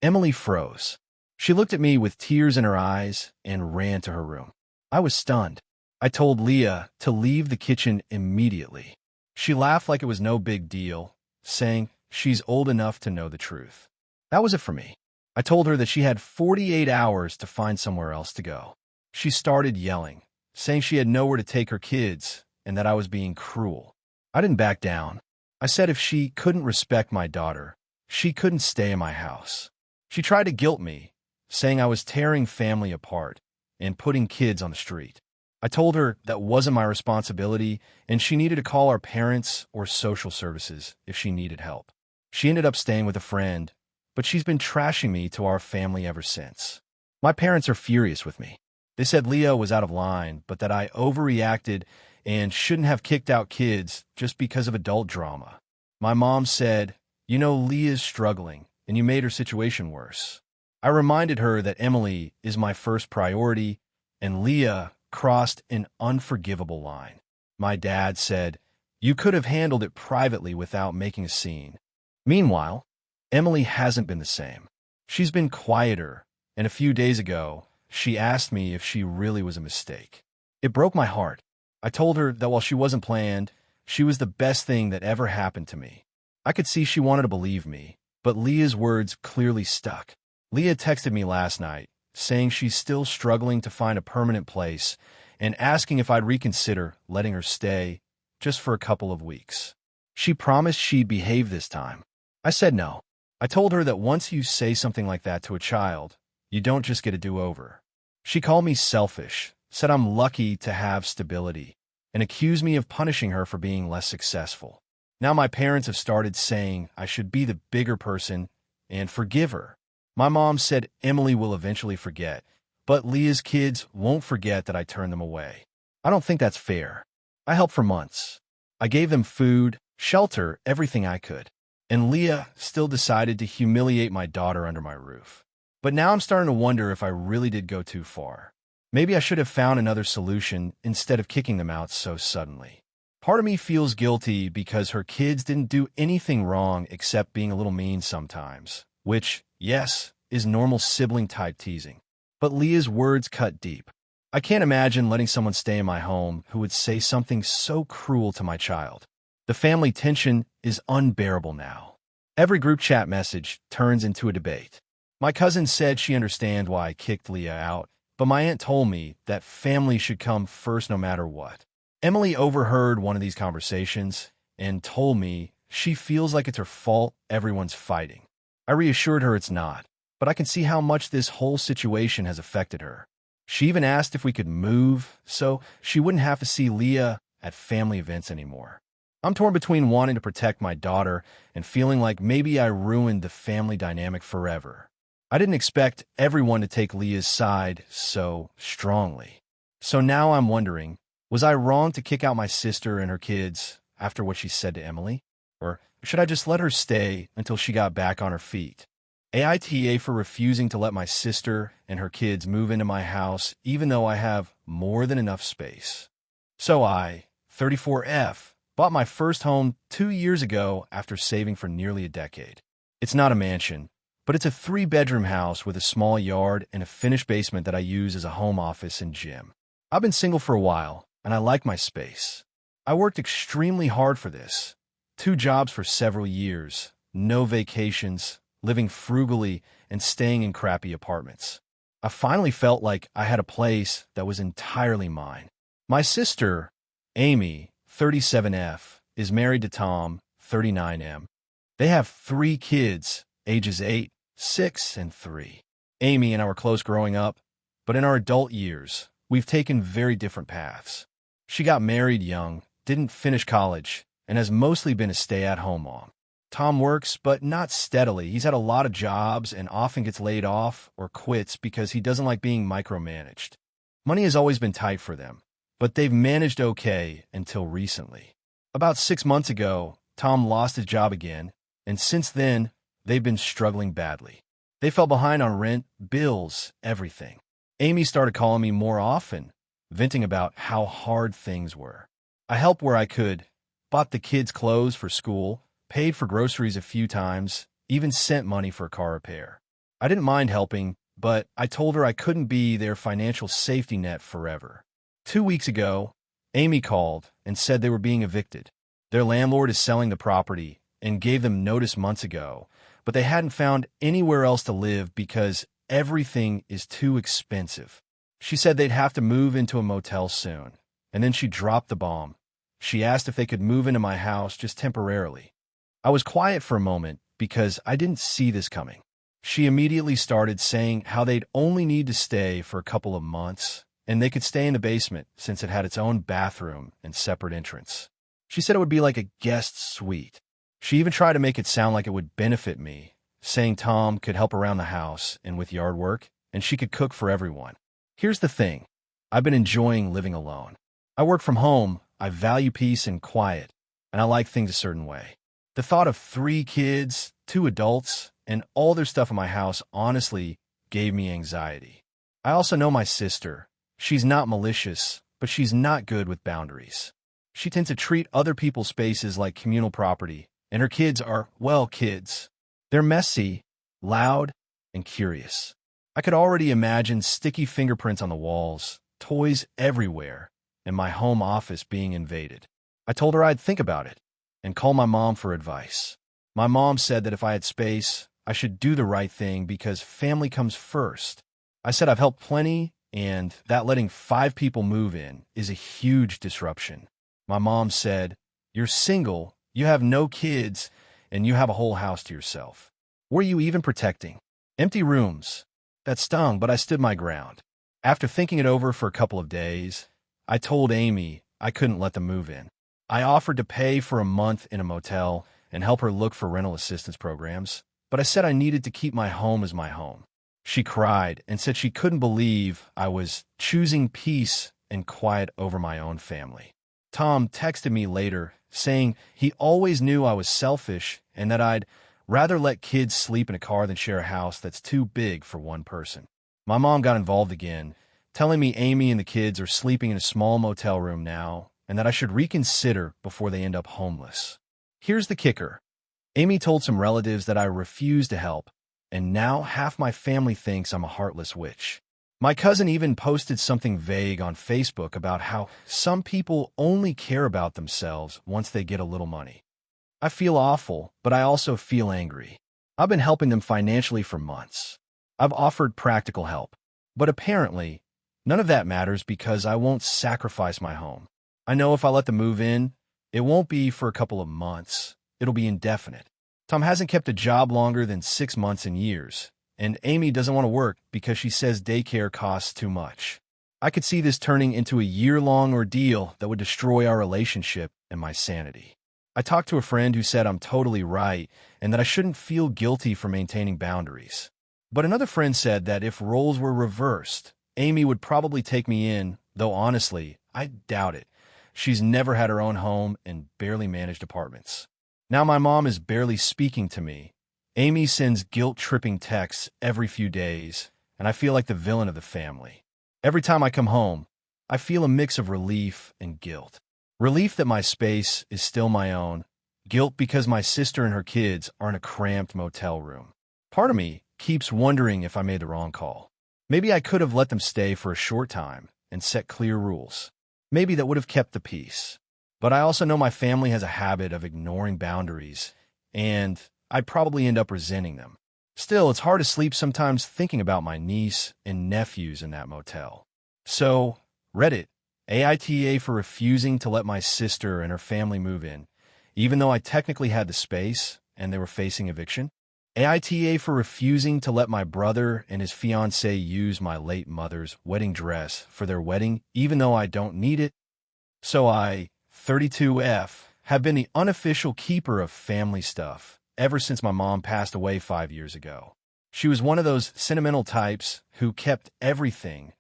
Emily froze. She looked at me with tears in her eyes and ran to her room. I was stunned. I told Leah to leave the kitchen immediately. She laughed like it was no big deal, saying she's old enough to know the truth. That was it for me. I told her that she had 48 hours to find somewhere else to go. She started yelling, saying she had nowhere to take her kids and that I was being cruel. I didn't back down. I said if she couldn't respect my daughter, she couldn't stay in my house. She tried to guilt me, saying I was tearing family apart and putting kids on the street. I told her that wasn't my responsibility and she needed to call our parents or social services if she needed help. She ended up staying with a friend, but she's been trashing me to our family ever since. My parents are furious with me. They said Leah was out of line, but that I overreacted and shouldn't have kicked out kids just because of adult drama. My mom said, "You know, Leah's struggling, and you made her situation worse." I reminded her that Emily is my first priority, and Leah crossed an unforgivable line. My dad said, "You could have handled it privately without making a scene." Meanwhile, Emily hasn't been the same. She's been quieter, and a few days ago, she asked me if she really was a mistake. It broke my heart. I told her that while she wasn't planned, she was the best thing that ever happened to me. I could see she wanted to believe me, but Leah's words clearly stuck. Leah texted me last night, saying she's still struggling to find a permanent place and asking if I'd reconsider letting her stay just for a couple of weeks. She promised she'd behave this time. I said no. I told her that once you say something like that to a child, you don't just get a do-over. She called me selfish, said I'm lucky to have stability, and accused me of punishing her for being less successful. Now my parents have started saying I should be the bigger person and forgive her. My mom said Emily will eventually forget, but Leah's kids won't forget that I turned them away. I don't think that's fair. I helped for months. I gave them food, shelter, everything I could. And Leah still decided to humiliate my daughter under my roof. But now I'm starting to wonder if I really did go too far. Maybe I should have found another solution instead of kicking them out so suddenly. Part of me feels guilty because her kids didn't do anything wrong except being a little mean sometimes, which, yes, is normal sibling-type teasing. But Leah's words cut deep. I can't imagine letting someone stay in my home who would say something so cruel to my child. The family tension is unbearable now. Every group chat message turns into a debate. My cousin said she understands why I kicked Leah out, but my aunt told me that family should come first no matter what. Emily overheard one of these conversations and told me she feels like it's her fault everyone's fighting. I reassured her it's not, but I can see how much this whole situation has affected her. She even asked if we could move so she wouldn't have to see Leah at family events anymore. I'm torn between wanting to protect my daughter and feeling like maybe I ruined the family dynamic forever. I didn't expect everyone to take Leah's side so strongly. So now I'm wondering, was I wrong to kick out my sister and her kids after what she said to Emily? Or should I just let her stay until she got back on her feet? AITA for refusing to let my sister and her kids move into my house even though I have more than enough space. So I, 34F, bought my first home 2 years ago after saving for nearly a decade. It's not a mansion, but it's a 3-bedroom house with a small yard and a finished basement that I use as a home office and gym. I've been single for a while, and I like my space. I worked extremely hard for this. 2 jobs for several years, no vacations, living frugally, and staying in crappy apartments. I finally felt like I had a place that was entirely mine. My sister, Amy, 37F, is married to Tom, 39M. They have 3 kids, ages 8, 6, and 3. Amy and I were close growing up, but in our adult years, we've taken very different paths. She got married young, didn't finish college, and has mostly been a stay-at-home mom. Tom works, but not steadily. He's had a lot of jobs and often gets laid off or quits because he doesn't like being micromanaged. Money has always been tight for them, but they've managed okay until recently. About 6 months ago, Tom lost his job again, and since then, they've been struggling badly. They fell behind on rent, bills, everything. Amy started calling me more often, venting about how hard things were. I helped where I could, bought the kids clothes for school, paid for groceries a few times, even sent money for a car repair. I didn't mind helping, but I told her I couldn't be their financial safety net forever. 2 weeks ago, Amy called and said they were being evicted. Their landlord is selling the property and gave them notice months ago, but they hadn't found anywhere else to live because everything is too expensive. She said they'd have to move into a motel soon, and then she dropped the bomb. She asked if they could move into my house just temporarily. I was quiet for a moment because I didn't see this coming. She immediately started saying how they'd only need to stay for a couple of months, and they could stay in the basement since it had its own bathroom and separate entrance. She said it would be like a guest suite. She even tried to make it sound like it would benefit me, saying Tom could help around the house and with yard work, and she could cook for everyone. Here's the thing. I've been enjoying living alone. I work from home, I value peace and quiet, and I like things a certain way. The thought of 3 kids, 2 adults, and all their stuff in my house honestly gave me anxiety. I also know my sister. She's not malicious, but she's not good with boundaries. She tends to treat other people's spaces like communal property, and her kids are, well, kids. They're messy, loud, and curious. I could already imagine sticky fingerprints on the walls, toys everywhere, and my home office being invaded. I told her I'd think about it and call my mom for advice. My mom said that if I had space, I should do the right thing because family comes first. I said I've helped plenty and that letting 5 people move in is a huge disruption. My mom said, "You're single, you have no kids, and you have a whole house to yourself. What are you even protecting? Empty rooms." That stung, but I stood my ground. After thinking it over for a couple of days, I told Amy I couldn't let them move in. I offered to pay for a month in a motel and help her look for rental assistance programs, but I said I needed to keep my home as my home. She cried and said she couldn't believe I was choosing peace and quiet over my own family. Tom texted me later saying he always knew I was selfish and that I'd rather let kids sleep in a car than share a house that's too big for one person. My mom got involved again, telling me Amy and the kids are sleeping in a small motel room now and that I should reconsider before they end up homeless. Here's the kicker. Amy told some relatives that I refused to help, and now half my family thinks I'm a heartless witch. My cousin even posted something vague on Facebook about how some people only care about themselves once they get a little money. I feel awful, but I also feel angry. I've been helping them financially for months. I've offered practical help, but apparently, none of that matters because I won't sacrifice my home. I know if I let them move in, it won't be for a couple of months. It'll be indefinite. Tom hasn't kept a job longer than 6 months in years, and Amy doesn't want to work because she says daycare costs too much. I could see this turning into a year-long ordeal that would destroy our relationship and my sanity. I talked to a friend who said I'm totally right and that I shouldn't feel guilty for maintaining boundaries. But another friend said that if roles were reversed, Amy would probably take me in, though honestly, I doubt it. She's never had her own home and barely managed apartments. Now my mom is barely speaking to me. Amy sends guilt-tripping texts every few days, and I feel like the villain of the family. Every time I come home, I feel a mix of relief and guilt. Relief that my space is still my own, guilt because my sister and her kids are in a cramped motel room. Part of me keeps wondering if I made the wrong call. Maybe I could have let them stay for a short time and set clear rules. Maybe that would have kept the peace. But I also know my family has a habit of ignoring boundaries, and I'd probably end up resenting them. Still, it's hard to sleep sometimes thinking about my niece and nephews in that motel. So, Reddit, AITA for refusing to let my sister and her family move in, even though I technically had the space and they were facing eviction. AITA for refusing to let my brother and his fiancée use my late mother's wedding dress for their wedding, even though I don't need it. So I, 32F, have been the unofficial keeper of family stuff ever since my mom passed away 5 years ago. She was one of those sentimental types who kept everything,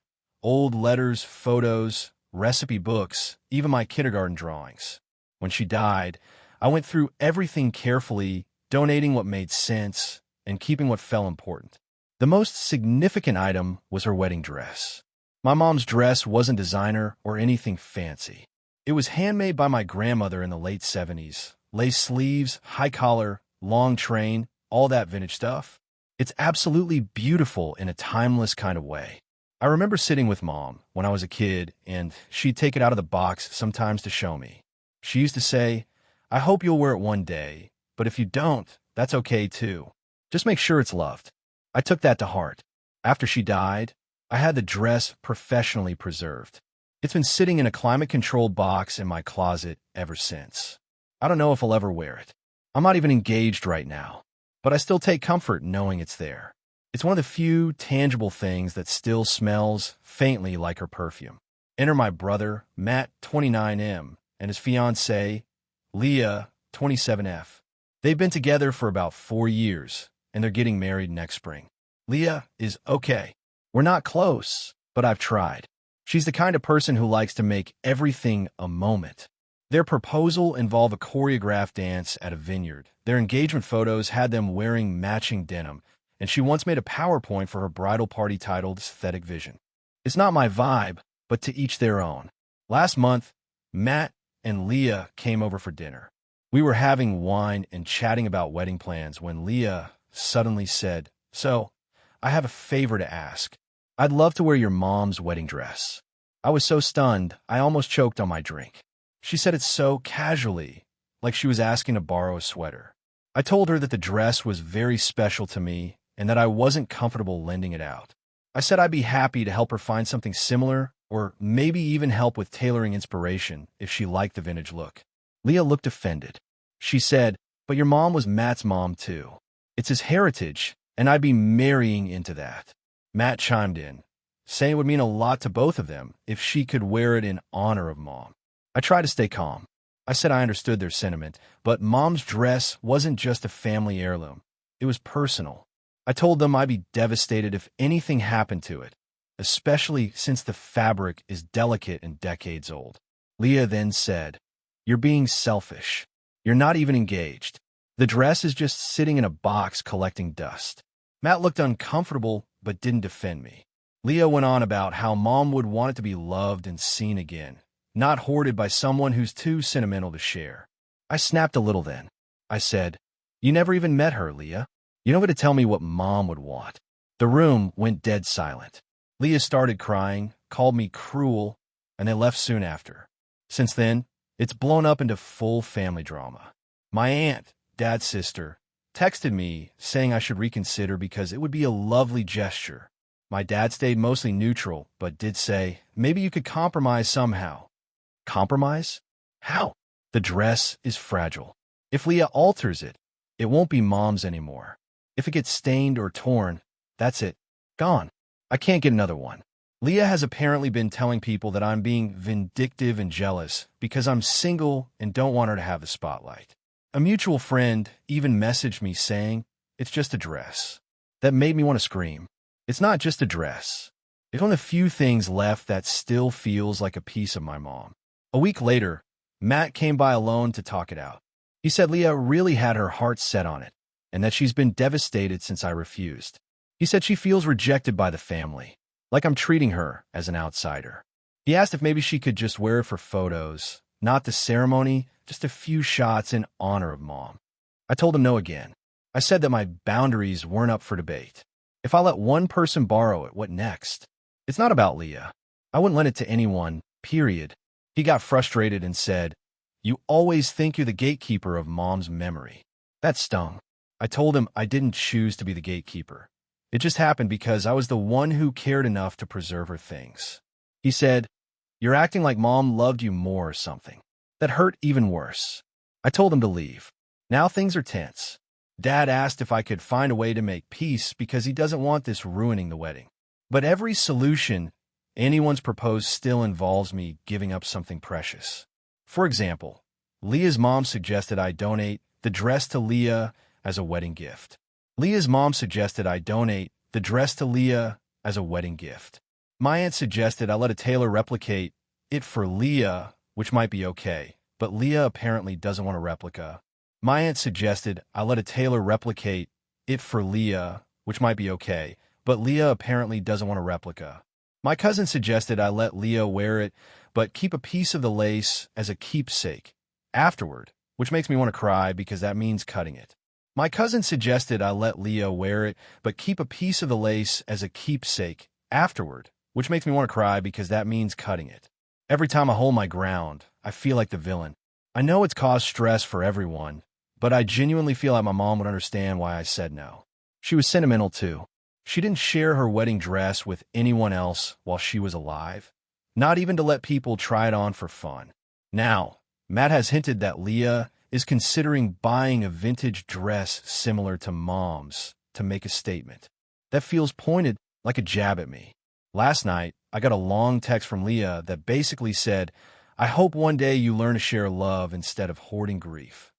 old letters, photos, recipe books, even my kindergarten drawings. When she died, I went through everything carefully donating what made sense, and keeping what felt important. The most significant item was her wedding dress. My mom's dress wasn't designer or anything fancy. It was handmade by my grandmother in the late 70s. Lace sleeves, high collar, long train, all that vintage stuff. It's absolutely beautiful in a timeless kind of way. I remember sitting with Mom when I was a kid, and she'd take it out of the box sometimes to show me. She used to say, "I hope you'll wear it one day, but if you don't, that's okay too. Just make sure it's loved." I took that to heart. After she died, I had the dress professionally preserved. It's been sitting in a climate-controlled box in my closet ever since. I don't know if I'll ever wear it. I'm not even engaged right now, but I still take comfort knowing it's there. It's one of the few tangible things that still smells faintly like her perfume. Enter my brother, Matt, 29M, and his fiancée, Leah, 27F. They've been together for about 4 years, and they're getting married next spring. Leah is okay. We're not close, but I've tried. She's the kind of person who likes to make everything a moment. Their proposal involved a choreographed dance at a vineyard. Their engagement photos had them wearing matching denim, and she once made a PowerPoint for her bridal party titled Aesthetic Vision. It's not my vibe, but to each their own. Last month, Matt and Leah came over for dinner. We were having wine and chatting about wedding plans when Leah suddenly said, "So, I have a favor to ask. I'd love to wear your mom's wedding dress." I was so stunned, I almost choked on my drink. She said it so casually, like she was asking to borrow a sweater. I told her that the dress was very special to me and that I wasn't comfortable lending it out. I said I'd be happy to help her find something similar, or maybe even help with tailoring inspiration if she liked the vintage look. Leah looked offended. She said, "But your mom was Matt's mom too. It's his heritage, and I'd be marrying into that." Matt chimed in, saying it would mean a lot to both of them if she could wear it in honor of Mom. I tried to stay calm. I said I understood their sentiment, but Mom's dress wasn't just a family heirloom. It was personal. I told them I'd be devastated if anything happened to it, especially since the fabric is delicate and decades old. Leah then said, "You're being selfish. You're not even engaged. The dress is just sitting in a box collecting dust." Matt looked uncomfortable but didn't defend me. Leah went on about how Mom would want it to be loved and seen again, not hoarded by someone who's too sentimental to share. I snapped a little then. I said, "You never even met her, Leah. You don't get to tell me what Mom would want." The room went dead silent. Leah started crying, called me cruel, and they left soon after. Since then, it's blown up into full family drama. My aunt, Dad's sister, texted me saying I should reconsider because it would be a lovely gesture. My dad stayed mostly neutral, but did say, maybe you could compromise somehow. Compromise? How? The dress is fragile. If Leah alters it, it won't be Mom's anymore. If it gets stained or torn, that's it. Gone. I can't get another one. Leah has apparently been telling people that I'm being vindictive and jealous because I'm single and don't want her to have the spotlight. A mutual friend even messaged me saying, "It's just a dress." That made me want to scream. It's not just a dress. It's one of the few things left that still feels like a piece of my mom. A week later, Matt came by alone to talk it out. He said Leah really had her heart set on it, and that she's been devastated since I refused. He said she feels rejected by the family, like I'm treating her as an outsider. He asked if maybe she could just wear it for photos, not the ceremony, just a few shots in honor of Mom. I told him no again. I said that my boundaries weren't up for debate. If I let one person borrow it, what next? It's not about Leah. I wouldn't lend it to anyone, period. He got frustrated and said, "You always think you're the gatekeeper of Mom's memory." That stung. I told him I didn't choose to be the gatekeeper. It just happened because I was the one who cared enough to preserve her things. He said, "You're acting like Mom loved you more or something." That hurt even worse. I told him to leave. Now things are tense. Dad asked if I could find a way to make peace because he doesn't want this ruining the wedding. But every solution anyone's proposed still involves me giving up something precious. For example, Leah's mom suggested I donate the dress to Leah as a wedding gift. Leah's mom suggested I donate the dress to Leah as a wedding gift. My aunt suggested I let a tailor replicate it for Leah, which might be okay, but Leah apparently doesn't want a replica. My aunt suggested I let a tailor replicate it for Leah, which might be okay, but Leah apparently doesn't want a replica. My cousin suggested I let Leah wear it, but keep a piece of the lace as a keepsake afterward, which makes me want to cry because that means cutting it. My cousin suggested I let Leah wear it, but keep a piece of the lace as a keepsake afterward, which makes me want to cry because that means cutting it. Every time I hold my ground, I feel like the villain. I know it's caused stress for everyone, but I genuinely feel like my mom would understand why I said no. She was sentimental too. She didn't share her wedding dress with anyone else while she was alive, not even to let people try it on for fun. Now, Matt has hinted that Leah is considering buying a vintage dress similar to Mom's to make a statement. That feels pointed like a jab at me. Last night, I got a long text from Leah that basically said, "I hope one day you learn to share love instead of hoarding grief."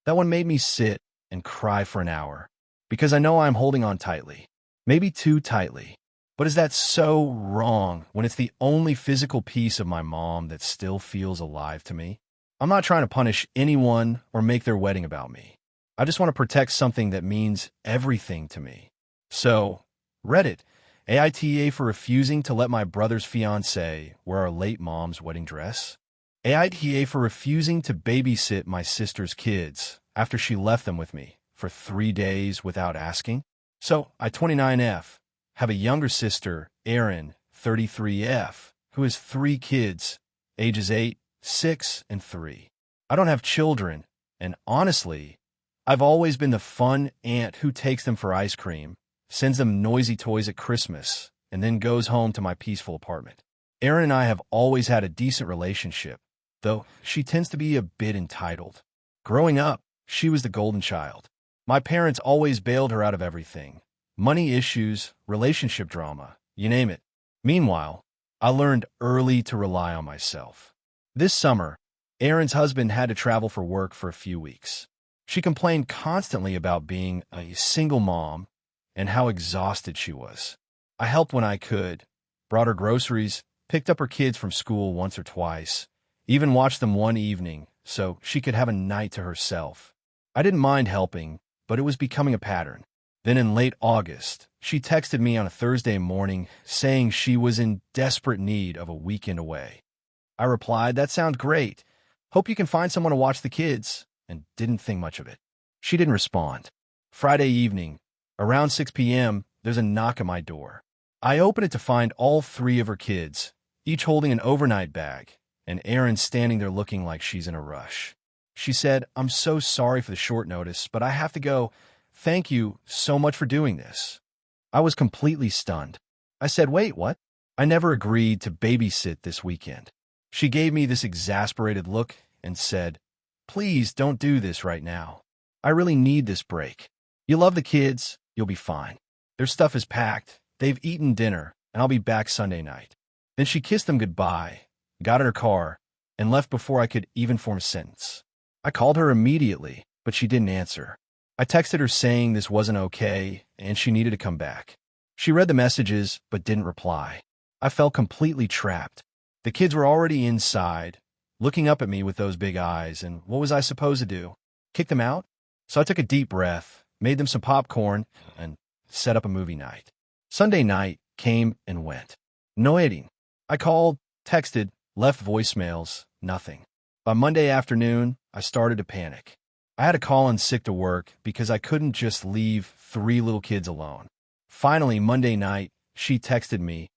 That one made me sit and cry for an hour, because I know I'm holding on tightly. Maybe too tightly. But is that so wrong when it's the only physical piece of my mom that still feels alive to me? I'm not trying to punish anyone or make their wedding about me. I just want to protect something that means everything to me. So, Reddit, AITA for refusing to let my brother's fiancé wear our late mom's wedding dress. AITA for refusing to babysit my sister's kids after she left them with me for 3 days without asking. So, I 29F, have a younger sister, Erin, 33F, who has 3 kids, ages 8, 6, and 3. I don't have children, and honestly, I've always been the fun aunt who takes them for ice cream, sends them noisy toys at Christmas, and then goes home to my peaceful apartment. Erin and I have always had a decent relationship, though she tends to be a bit entitled. Growing up, she was the golden child. My parents always bailed her out of everything. Money issues, relationship drama, you name it. Meanwhile, I learned early to rely on myself. This summer, Erin's husband had to travel for work for a few weeks. She complained constantly about being a single mom and how exhausted she was. I helped when I could, brought her groceries, picked up her kids from school once or twice, even watched them one evening so she could have a night to herself. I didn't mind helping, but it was becoming a pattern. Then in late August, she texted me on a Thursday morning saying she was in desperate need of a weekend away. I replied, "That sounds great. Hope you can find someone to watch the kids," and didn't think much of it. She didn't respond. Friday evening, around 6 p.m., there's a knock at my door. I open it to find all 3 of her kids, each holding an overnight bag, and Erin standing there looking like she's in a rush. She said, "I'm so sorry for the short notice, but I have to go. Thank you so much for doing this." I was completely stunned. I said, "Wait, what? I never agreed to babysit this weekend." She gave me this exasperated look and said, "Please don't do this right now. I really need this break. You love the kids, you'll be fine. Their stuff is packed, they've eaten dinner, and I'll be back Sunday night." Then she kissed them goodbye, got in her car, and left before I could even form a sentence. I called her immediately, but she didn't answer. I texted her saying this wasn't okay and she needed to come back. She read the messages but didn't reply. I felt completely trapped. The kids were already inside, looking up at me with those big eyes, and what was I supposed to do? Kick them out? So I took a deep breath, made them some popcorn, and set up a movie night. Sunday night came and went. No eating. I called, texted, left voicemails, nothing. By Monday afternoon, I started to panic. I had to call in sick to work because I couldn't just leave 3 little kids alone. Finally, Monday night, she texted me,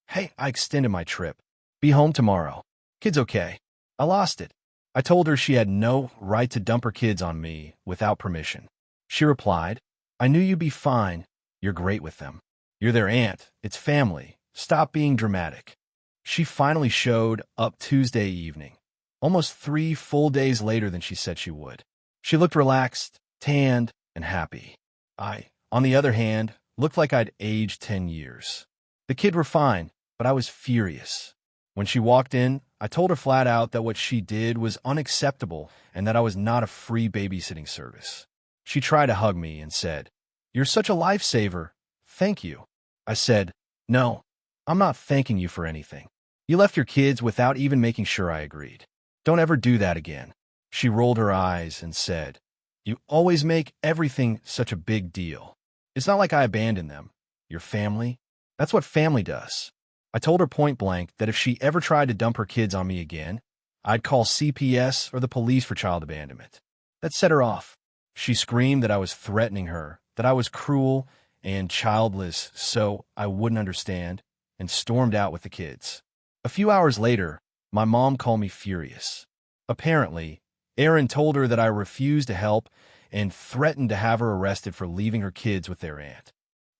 "Hey, I extended my trip. Be home tomorrow. Kid's okay." I lost it. I told her she had no right to dump her kids on me without permission. She replied, "I knew you'd be fine. You're great with them. You're their aunt. It's family. Stop being dramatic." She finally showed up Tuesday evening, almost 3 full days later than she said she would. She looked relaxed, tanned, and happy. I, on the other hand, looked like I'd aged 10 years. The kids were fine, but I was furious. When she walked in, I told her flat out that what she did was unacceptable and that I was not a free babysitting service. She tried to hug me and said, "You're such a lifesaver. Thank you." I said, "No, I'm not thanking you for anything. You left your kids without even making sure I agreed. Don't ever do that again." She rolled her eyes and said, You always make everything such a big deal. It's not like I abandoned them. Your family? That's what family does. I told her point blank that if she ever tried to dump her kids on me again, I'd call CPS or the police for child abandonment. That set her off. She screamed that I was threatening her, that I was cruel and childless, so I wouldn't understand, and stormed out with the kids. A few hours later, my mom called me furious. Apparently, Aaron told her that I refused to help and threatened to have her arrested for leaving her kids with their aunt.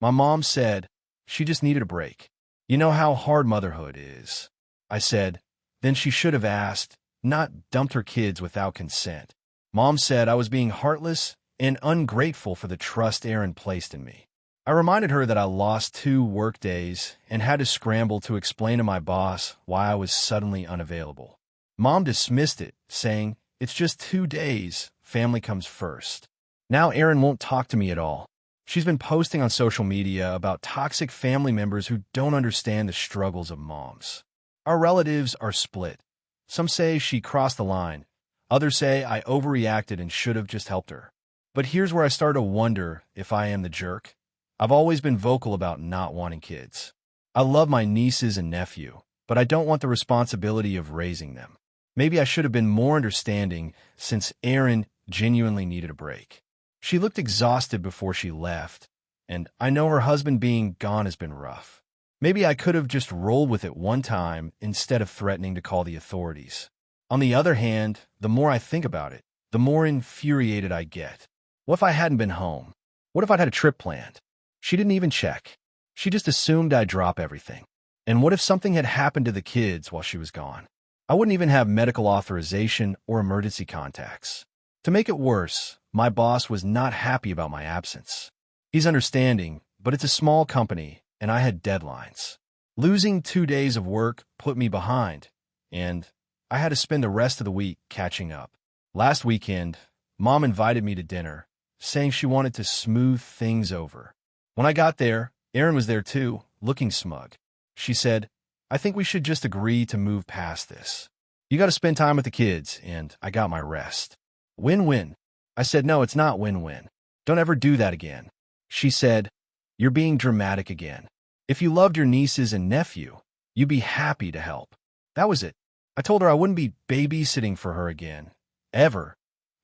My mom said she just needed a break. You know how hard motherhood is. I said, then she should have asked, not dumped her kids without consent. Mom said I was being heartless and ungrateful for the trust Aaron placed in me. I reminded her that I lost 2 work days and had to scramble to explain to my boss why I was suddenly unavailable. Mom dismissed it, saying, it's just 2 days, family comes first. Now Aaron won't talk to me at all. She's been posting on social media about toxic family members who don't understand the struggles of moms. Our relatives are split. Some say she crossed the line. Others say I overreacted and should have just helped her. But here's where I start to wonder if I am the jerk. I've always been vocal about not wanting kids. I love my nieces and nephew, but I don't want the responsibility of raising them. Maybe I should have been more understanding since Erin genuinely needed a break. She looked exhausted before she left, and I know her husband being gone has been rough. Maybe I could have just rolled with it one time instead of threatening to call the authorities. On the other hand, the more I think about it, the more infuriated I get. What if I hadn't been home? What if I'd had a trip planned? She didn't even check. She just assumed I'd drop everything. And what if something had happened to the kids while she was gone? I wouldn't even have medical authorization or emergency contacts. To make it worse, my boss was not happy about my absence. He's understanding, but it's a small company, and I had deadlines. Losing 2 days of work put me behind, and I had to spend the rest of the week catching up. Last weekend, Mom invited me to dinner, saying she wanted to smooth things over. When I got there, Erin was there too, looking smug. She said, I think we should just agree to move past this. You got to spend time with the kids, and I got my rest. Win-win. I said, no, it's not win-win. Don't ever do that again. She said, you're being dramatic again. If you loved your nieces and nephew, you'd be happy to help. That was it. I told her I wouldn't be babysitting for her again, ever,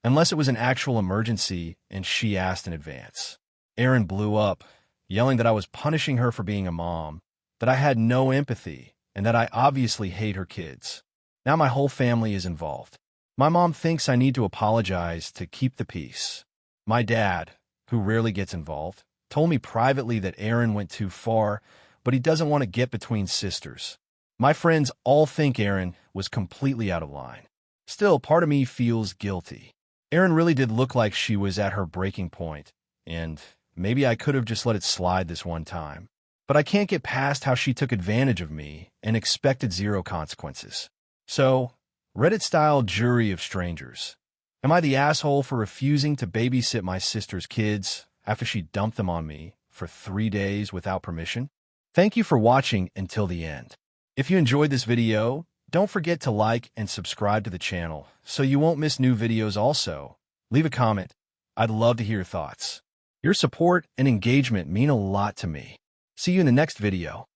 unless it was an actual emergency and she asked in advance. Erin blew up, yelling that I was punishing her for being a mom, that I had no empathy, and that I obviously hate her kids. Now my whole family is involved. My mom thinks I need to apologize to keep the peace. My dad, who rarely gets involved, told me privately that Erin went too far, but he doesn't want to get between sisters. My friends all think Erin was completely out of line. Still, part of me feels guilty. Erin really did look like she was at her breaking point, and maybe I could have just let it slide this one time. But I can't get past how she took advantage of me and expected zero consequences. So, Reddit-style jury of strangers. Am I the asshole for refusing to babysit my sister's kids after she dumped them on me for 3 days without permission? Thank you for watching until the end. If you enjoyed this video, don't forget to like and subscribe to the channel so you won't miss new videos also. Leave a comment. I'd love to hear your thoughts. Your support and engagement mean a lot to me. See you in the next video.